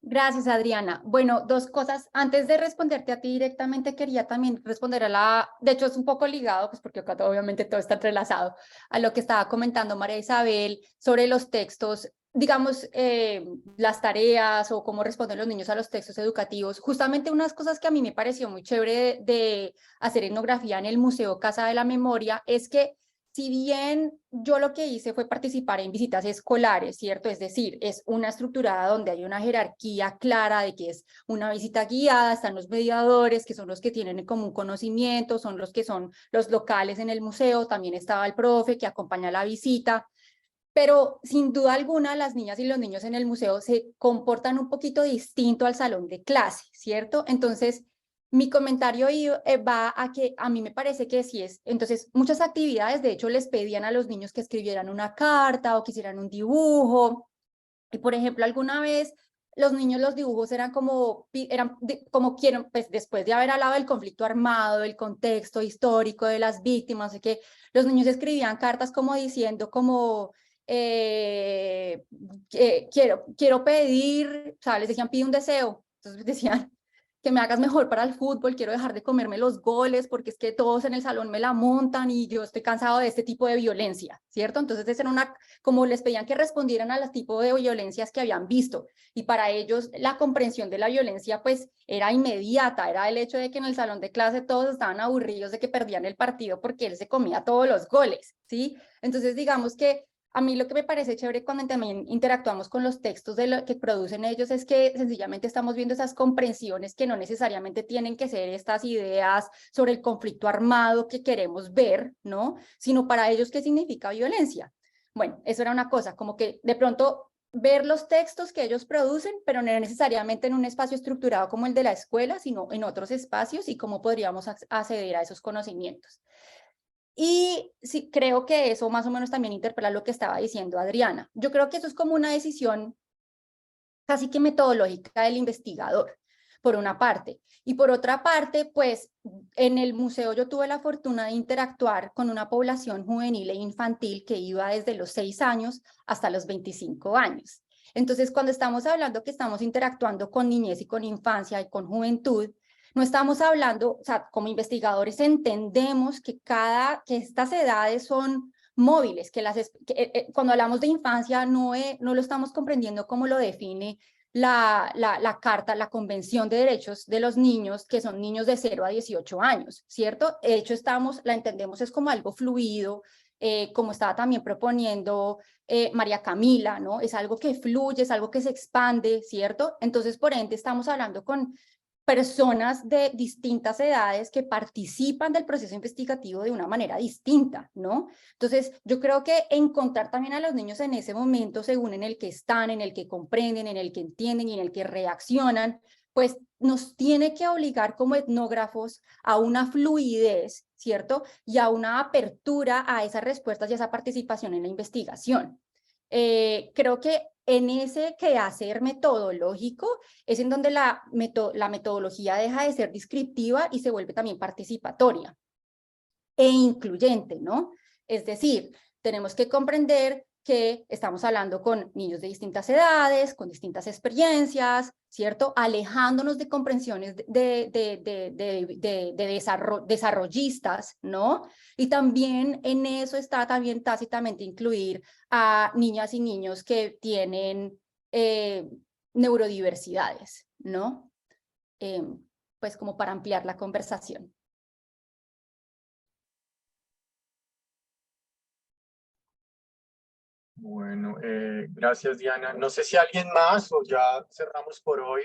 Gracias, Adriana. Bueno, dos cosas. Antes de responderte a ti directamente, quería también responder de hecho es un poco ligado, pues porque acá obviamente todo está entrelazado, a lo que estaba comentando María Isabel sobre los textos, digamos, las tareas o cómo responden los niños a los textos educativos. Justamente unas cosas que a mí me pareció muy chévere de hacer etnografía en el Museo Casa de la Memoria es que si bien yo lo que hice fue participar en visitas escolares, ¿cierto? Es decir, es una estructurada donde hay una jerarquía clara de que es una visita guiada, están los mediadores, que son los que tienen en común conocimiento, son los que son los locales en el museo, también estaba el profe que acompaña la visita, pero sin duda alguna las niñas y los niños en el museo se comportan un poquito distinto al salón de clase, ¿cierto? Entonces, mi comentario va a que a mí me parece que sí es. Entonces, muchas actividades, de hecho, les pedían a los niños que escribieran una carta o que hicieran un dibujo. Y, por ejemplo, alguna vez los niños, los dibujos eran como quieren, pues después de haber hablado del conflicto armado, del contexto histórico, de las víctimas, así que los niños escribían cartas como diciendo como... quiero pedir, o sea, les decían pide un deseo, entonces decían que me hagas mejor para el fútbol, quiero dejar de comerme los goles porque es que todos en el salón me la montan y yo estoy cansado de este tipo de violencia, ¿cierto? Entonces como les pedían que respondieran a los tipos de violencias que habían visto y para ellos la comprensión de la violencia pues era inmediata, era el hecho de que en el salón de clase todos estaban aburridos de que perdían el partido porque él se comía todos los goles, ¿sí? Entonces digamos que a mí lo que me parece chévere cuando también interactuamos con los textos de lo que producen ellos es que sencillamente estamos viendo esas comprensiones que no necesariamente tienen que ser estas ideas sobre el conflicto armado que queremos ver, ¿no? Sino para ellos qué significa violencia. Bueno, eso era una cosa, como que de pronto ver los textos que ellos producen, pero no necesariamente en un espacio estructurado como el de la escuela, sino en otros espacios y cómo podríamos acceder a esos conocimientos. Y sí, creo que eso más o menos también interpela lo que estaba diciendo Adriana. Yo creo que eso es como una decisión casi que metodológica del investigador, por una parte. Y por otra parte, pues en el museo yo tuve la fortuna de interactuar con una población juvenil e infantil que iba desde los 6 años hasta los 25 años. Entonces, cuando estamos hablando que estamos interactuando con niñez y con infancia y con juventud, no estamos hablando, o sea, como investigadores entendemos que estas edades son móviles, cuando hablamos de infancia no lo estamos comprendiendo como lo define la Carta, la Convención de Derechos de los Niños, que son niños de 0 a 18 años, ¿cierto? De hecho, la entendemos es como algo fluido, como estaba también proponiendo María Camila, ¿no? Es algo que fluye, es algo que se expande, ¿cierto? Entonces, por ende, estamos hablando con personas de distintas edades que participan del proceso investigativo de una manera distinta, ¿no? Entonces, yo creo que encontrar también a los niños en ese momento, según en el que están, en el que comprenden, en el que entienden y en el que reaccionan, pues nos tiene que obligar como etnógrafos a una fluidez, ¿cierto? Y a una apertura a esas respuestas y a esa participación en la investigación. Creo que en ese quehacer metodológico es en donde la metodología deja de ser descriptiva y se vuelve también participatoria e incluyente, ¿no? Es decir, tenemos que comprender que estamos hablando con niños de distintas edades, con distintas experiencias, ¿cierto? Alejándonos de comprensiones desarrollistas, ¿no? Y también en eso está también tácitamente incluir a niñas y niños que tienen neurodiversidades, ¿no? Pues como para ampliar la conversación. Bueno, gracias Diana. No sé si alguien más o ya cerramos por hoy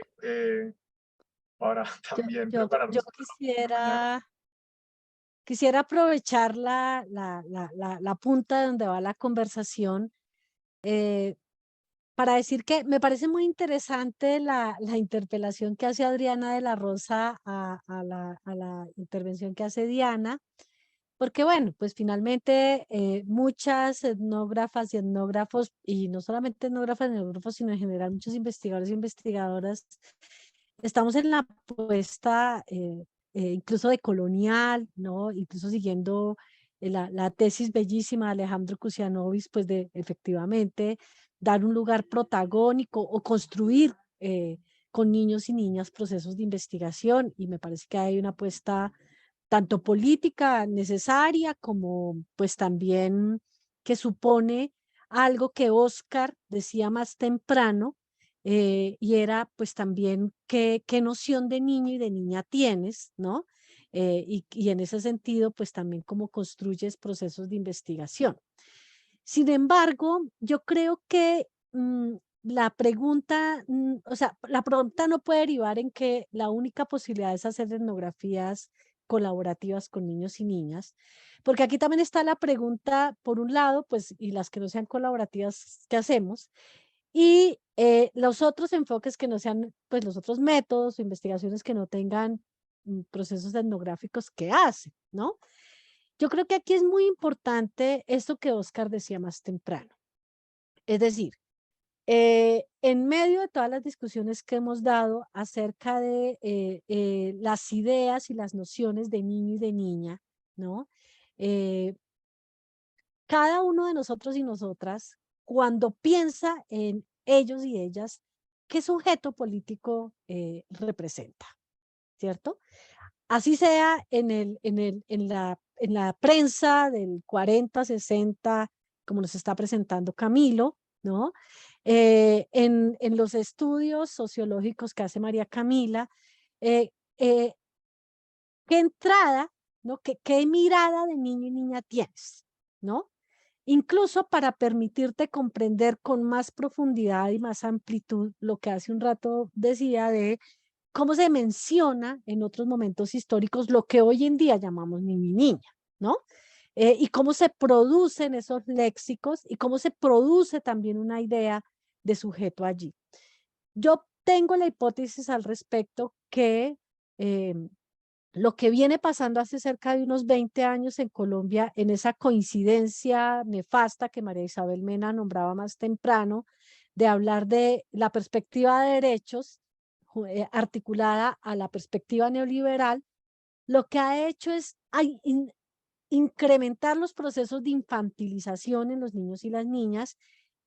para también Yo prepararnos para mañana. quisiera aprovechar la punta de donde va la conversación para decir que me parece muy interesante la interpelación que hace Adriana de la Rosa a la intervención que hace Diana, porque bueno, pues finalmente muchas etnógrafas y etnógrafos, y no solamente etnógrafas y etnógrafos, sino en general muchos investigadores y investigadoras, estamos en la apuesta incluso de colonial, ¿no? Incluso siguiendo la tesis bellísima de Alejandro Kusianovis, pues de efectivamente dar un lugar protagónico o construir con niños y niñas procesos de investigación, y me parece que hay una apuesta tanto política necesaria como pues también que supone algo que Oscar decía más temprano, y era pues también qué noción de niño y de niña tienes, ¿no? Y en ese sentido pues también cómo construyes procesos de investigación. Sin embargo, yo creo que la pregunta, o sea, la pregunta no puede derivar en que la única posibilidad es hacer etnografías colaborativas con niños y niñas, porque aquí también está la pregunta, por un lado, pues, y las que no sean colaborativas, ¿qué hacemos? Y los otros enfoques que no sean, pues, los otros métodos o investigaciones que no tengan procesos etnográficos, ¿qué hacen? ¿No? Yo creo que aquí es muy importante esto que Oscar decía más temprano. Es decir, en medio de todas las discusiones que hemos dado acerca de las ideas y las nociones de niño y de niña, ¿no? Cada uno de nosotros y nosotras, cuando piensa en ellos y ellas, ¿qué sujeto político representa? ¿Cierto? Así sea en la prensa del 40, 60, como nos está presentando Camilo, ¿no? En los estudios sociológicos que hace María Camila, eh, eh, ¿qué entrada, ¿no? ¿Qué mirada de niño y niña tienes, ¿no? Incluso para permitirte comprender con más profundidad y más amplitud lo que hace un rato decía de cómo se menciona en otros momentos históricos lo que hoy en día llamamos niño y niña, ¿no? Y cómo se producen esos léxicos y cómo se produce también una idea de sujeto allí. Yo tengo la hipótesis al respecto que lo que viene pasando hace cerca de unos 20 años en Colombia, en esa coincidencia nefasta que María Isabel Mena nombraba más temprano, de hablar de la perspectiva de derechos articulada a la perspectiva neoliberal, lo que ha hecho es incrementar los procesos de infantilización en los niños y las niñas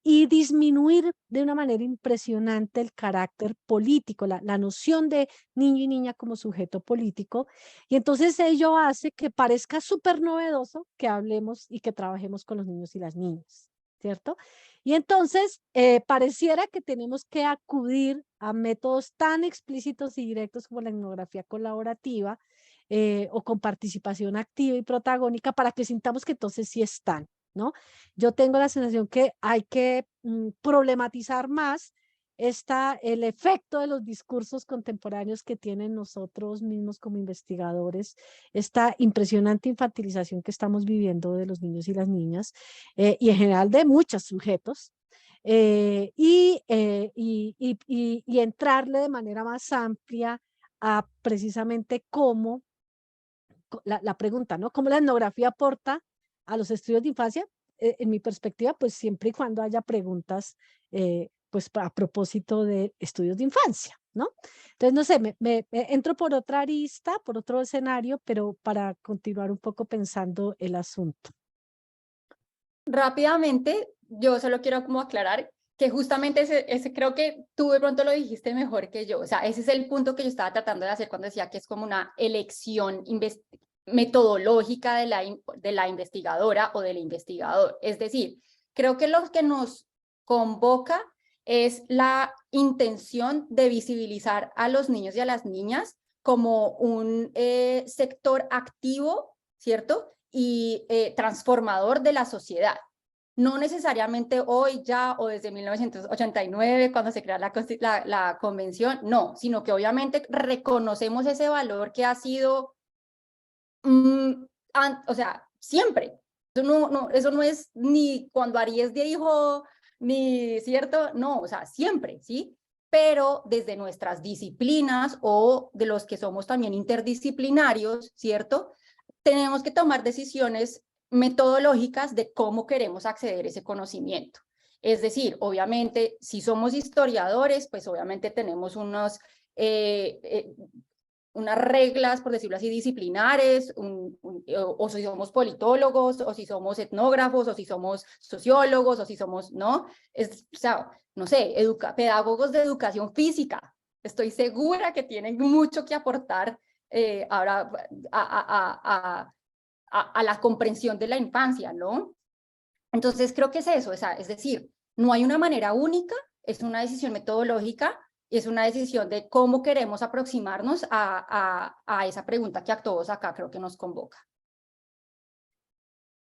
y disminuir de una manera impresionante el carácter político, la noción de niño y niña como sujeto político. Y entonces ello hace que parezca súper novedoso que hablemos y que trabajemos con los niños y las niñas, ¿cierto? Y entonces pareciera que tenemos que acudir a métodos tan explícitos y directos como la etnografía colaborativa o con participación activa y protagónica para que sintamos que entonces sí están, ¿no? Yo tengo la sensación que hay que problematizar más el efecto de los discursos contemporáneos que tienen nosotros mismos como investigadores, esta impresionante infantilización que estamos viviendo de los niños y las niñas y en general de muchos sujetos, y entrarle de manera más amplia a precisamente cómo, la pregunta, ¿no? ¿Cómo la etnografía aporta a los estudios de infancia? En mi perspectiva, pues siempre y cuando haya preguntas, pues a propósito de estudios de infancia, ¿no? Entonces, no sé, me entro por otra arista, por otro escenario, pero para continuar un poco pensando el asunto. Rápidamente, yo solo quiero como aclarar que justamente ese creo que tú de pronto lo dijiste mejor que yo. O sea, ese es el punto que yo estaba tratando de hacer cuando decía que es como una elección metodológica de la investigadora o del investigador. Es decir, creo que lo que nos convoca es la intención de visibilizar a los niños y a las niñas como un sector activo, ¿cierto? Y transformador de la sociedad. No necesariamente hoy ya o desde 1989 cuando se crea la convención, no, sino que obviamente reconocemos ese valor que ha sido, o sea, siempre. Eso no es ni cuando Aries dijo, ni cierto, no, o sea, siempre, ¿sí? Pero desde nuestras disciplinas o de los que somos también interdisciplinarios, ¿cierto? Tenemos que tomar decisiones metodológicas de cómo queremos acceder a ese conocimiento. Es decir, obviamente, si somos historiadores, pues obviamente tenemos unas reglas, por decirlo así, disciplinares, o si somos politólogos, o si somos etnógrafos, o si somos sociólogos, o si somos, ¿no? O sea, no sé, pedagogos de educación física. Estoy segura que tienen mucho que aportar ahora a la comprensión de la infancia, ¿no? Entonces creo que es eso, es decir, no hay una manera única, es una decisión metodológica, es una decisión de cómo queremos aproximarnos a esa pregunta que a todos acá creo que nos convoca.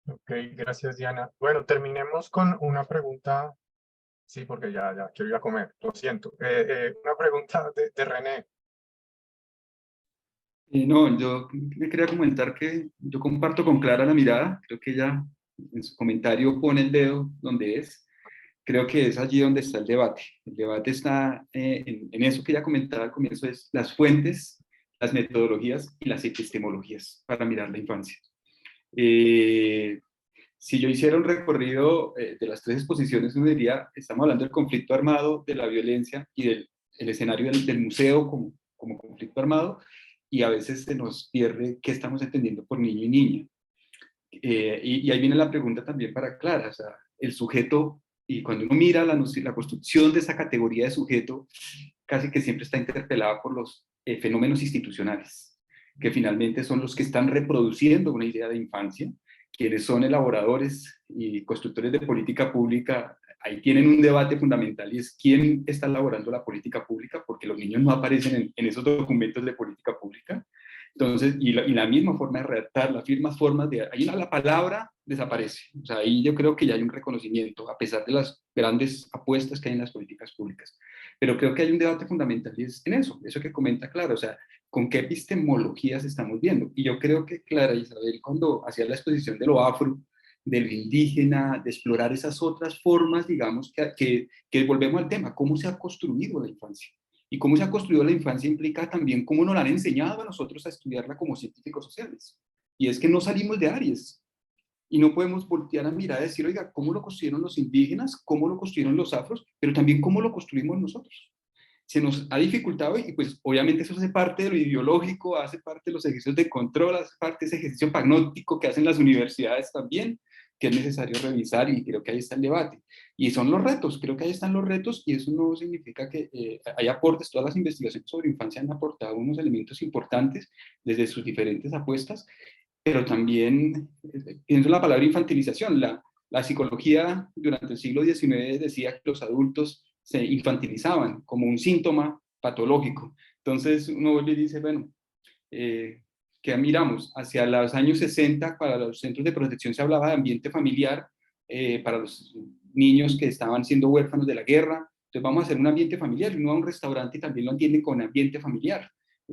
Ok, gracias Diana. Bueno, terminemos con una pregunta, sí, porque ya quiero ir a comer, lo siento. Una pregunta de René. No, yo me quería comentar que yo comparto con Clara la mirada, creo que ella en su comentario pone el dedo donde es, creo que es allí donde está el debate está en eso que ella comentaba al comienzo, es las fuentes, las metodologías y las epistemologías para mirar la infancia. Si yo hiciera un recorrido de las tres exposiciones, uno diría, estamos hablando del conflicto armado, de la violencia y del escenario del museo como conflicto armado, y a veces se nos pierde qué estamos entendiendo por niño y niña. Y ahí viene la pregunta también para Clara, o sea, el sujeto, y cuando uno mira la construcción de esa categoría de sujeto, casi que siempre está interpelada por los fenómenos institucionales, que finalmente son los que están reproduciendo una idea de infancia, quienes son elaboradores y constructores de política pública. Ahí tienen un debate fundamental y es quién está elaborando la política pública, porque los niños no aparecen en esos documentos de política pública. Entonces, y la misma forma de redactar, las mismas formas de... Ahí la palabra desaparece. O sea, ahí yo creo que ya hay un reconocimiento, a pesar de las grandes apuestas que hay en las políticas públicas. Pero creo que hay un debate fundamental y es en eso que comenta Clara, o sea, con qué epistemologías estamos viendo. Y yo creo que Clara Isabel, cuando hacía la exposición de lo afro, de lo indígena, de explorar esas otras formas, digamos, que volvemos al tema, cómo se ha construido la infancia. Y cómo se ha construido la infancia implica también cómo nos la han enseñado a nosotros a estudiarla como científicos sociales. Y es que no salimos de Aries. Y no podemos voltear a mirar y decir, oiga, ¿cómo lo construyeron los indígenas? ¿Cómo lo construyeron los afros? Pero también cómo lo construimos nosotros. Se nos ha dificultado y pues obviamente eso hace parte de lo ideológico, hace parte de los ejercicios de control, hace parte de ese ejercicio pagnóstico que hacen las universidades también, que es necesario revisar y creo que ahí está el debate. Y son los retos, creo que ahí están los retos y eso no significa que hay aportes, todas las investigaciones sobre infancia han aportado unos elementos importantes desde sus diferentes apuestas, pero también pienso en la palabra infantilización. La psicología durante el siglo XIX decía que los adultos se infantilizaban como un síntoma patológico. Entonces uno vuelve y dice, bueno, ¿qué miramos? Hacia los años 60, para los centros de protección se hablaba de ambiente familiar, para los niños que estaban siendo huérfanos de la guerra. Entonces vamos a hacer un ambiente familiar, y uno va a un restaurante y también lo entienden con ambiente familiar.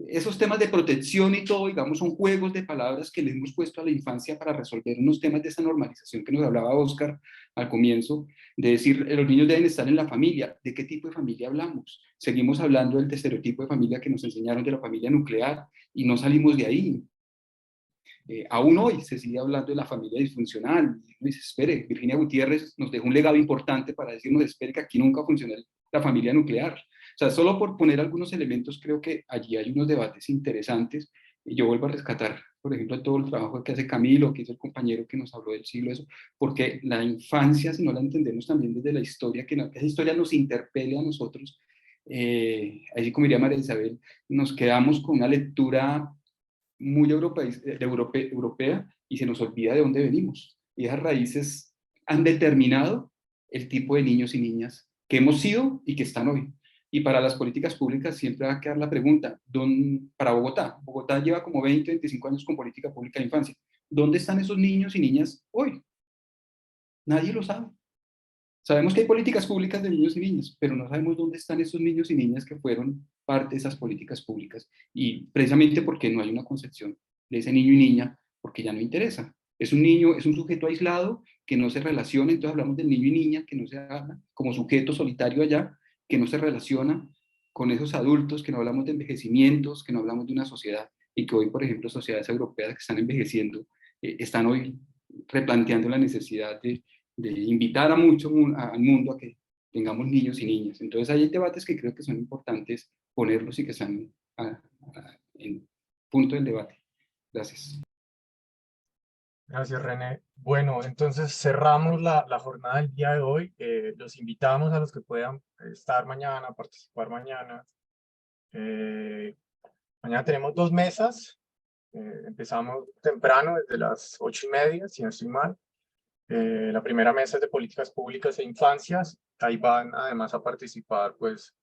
Esos temas de protección y todo, digamos, son juegos de palabras que le hemos puesto a la infancia para resolver unos temas de esa normalización que nos hablaba Oscar al comienzo, de decir, los niños deben estar en la familia. ¿De qué tipo de familia hablamos? Seguimos hablando del estereotipo de familia que nos enseñaron de la familia nuclear y no salimos de ahí. Aún hoy se sigue hablando de la familia disfuncional. Y dice, espere, Virginia Gutiérrez nos dejó un legado importante para decirnos, espere, que aquí nunca funcionó la familia nuclear. O sea, solo por poner algunos elementos, creo que allí hay unos debates interesantes. Y yo vuelvo a rescatar por ejemplo, todo el trabajo que hace Camilo, que hizo el compañero que nos habló del siglo, eso, porque la infancia, si no la entendemos también desde la historia, que esa historia nos interpele a nosotros, así como diría María Isabel, nos quedamos con una lectura muy europea y se nos olvida de dónde venimos. Y esas raíces han determinado el tipo de niños y niñas que hemos sido y que están hoy. Y para las políticas públicas siempre va a quedar la pregunta, para Bogotá lleva como 20, 25 años con política pública de infancia. ¿Dónde están esos niños y niñas hoy? Nadie lo sabe. Sabemos que hay políticas públicas de niños y niñas, pero no sabemos dónde están esos niños y niñas que fueron parte de esas políticas públicas. Y precisamente porque no hay una concepción de ese niño y niña, porque ya no interesa. Es un niño, es un sujeto aislado que no se relaciona, entonces hablamos del niño y niña que no se habla como sujeto solitario allá, que no se relaciona con esos adultos, que no hablamos de envejecimientos, que no hablamos de una sociedad, y que hoy, por ejemplo, sociedades europeas que están envejeciendo, están hoy replanteando la necesidad de invitar a al mundo a que tengamos niños y niñas. Entonces hay debates que creo que son importantes ponerlos y que están en punto del debate. Gracias. Gracias, René. Bueno, entonces cerramos la jornada del día de hoy. Los invitamos a los que puedan estar mañana, participar mañana. Mañana tenemos 2 mesas. Empezamos temprano, desde las 8:30, si no estoy mal. La primera mesa es de políticas públicas e infancias. Ahí van además a participar pues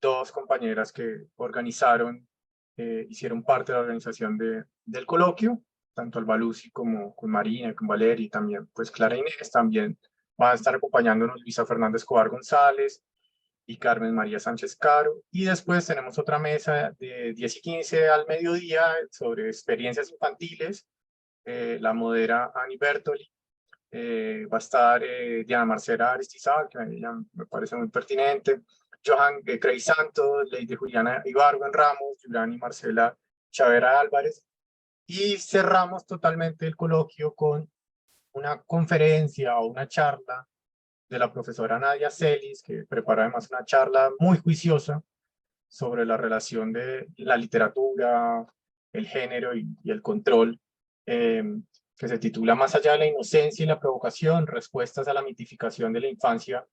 2 compañeras que organizaron, hicieron parte de la organización del coloquio, tanto Albalusi como con Marina, con Valeria y también pues Clara Inés. También van a estar acompañándonos Luisa Fernández Escobar González y Carmen María Sánchez Caro. Y después tenemos otra mesa de 10:15 al mediodía sobre experiencias infantiles. La modera Ani Bertoli. Va a estar Diana Marcela Aristizábal, que ella me parece muy pertinente, Johan Grey Santos, Lady Juliana Ibargüen Ramos, Yurani Marcela Chavera Álvarez, y cerramos totalmente el coloquio con una conferencia o una charla de la profesora Nadia Celis, que prepara además una charla muy juiciosa sobre la relación de la literatura, el género y el control, que se titula Más allá de la inocencia y la provocación, respuestas a la mitificación de la infancia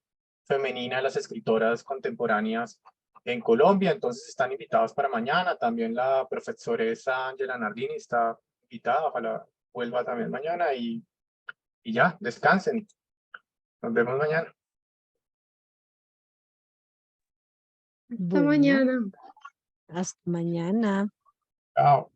femenina de las escritoras contemporáneas en Colombia. Entonces están invitados para mañana. También la profesoresa Angela Nardini está invitada, ojalá vuelva también mañana y ya, descansen. Nos vemos mañana. Bueno, hasta mañana. Chao.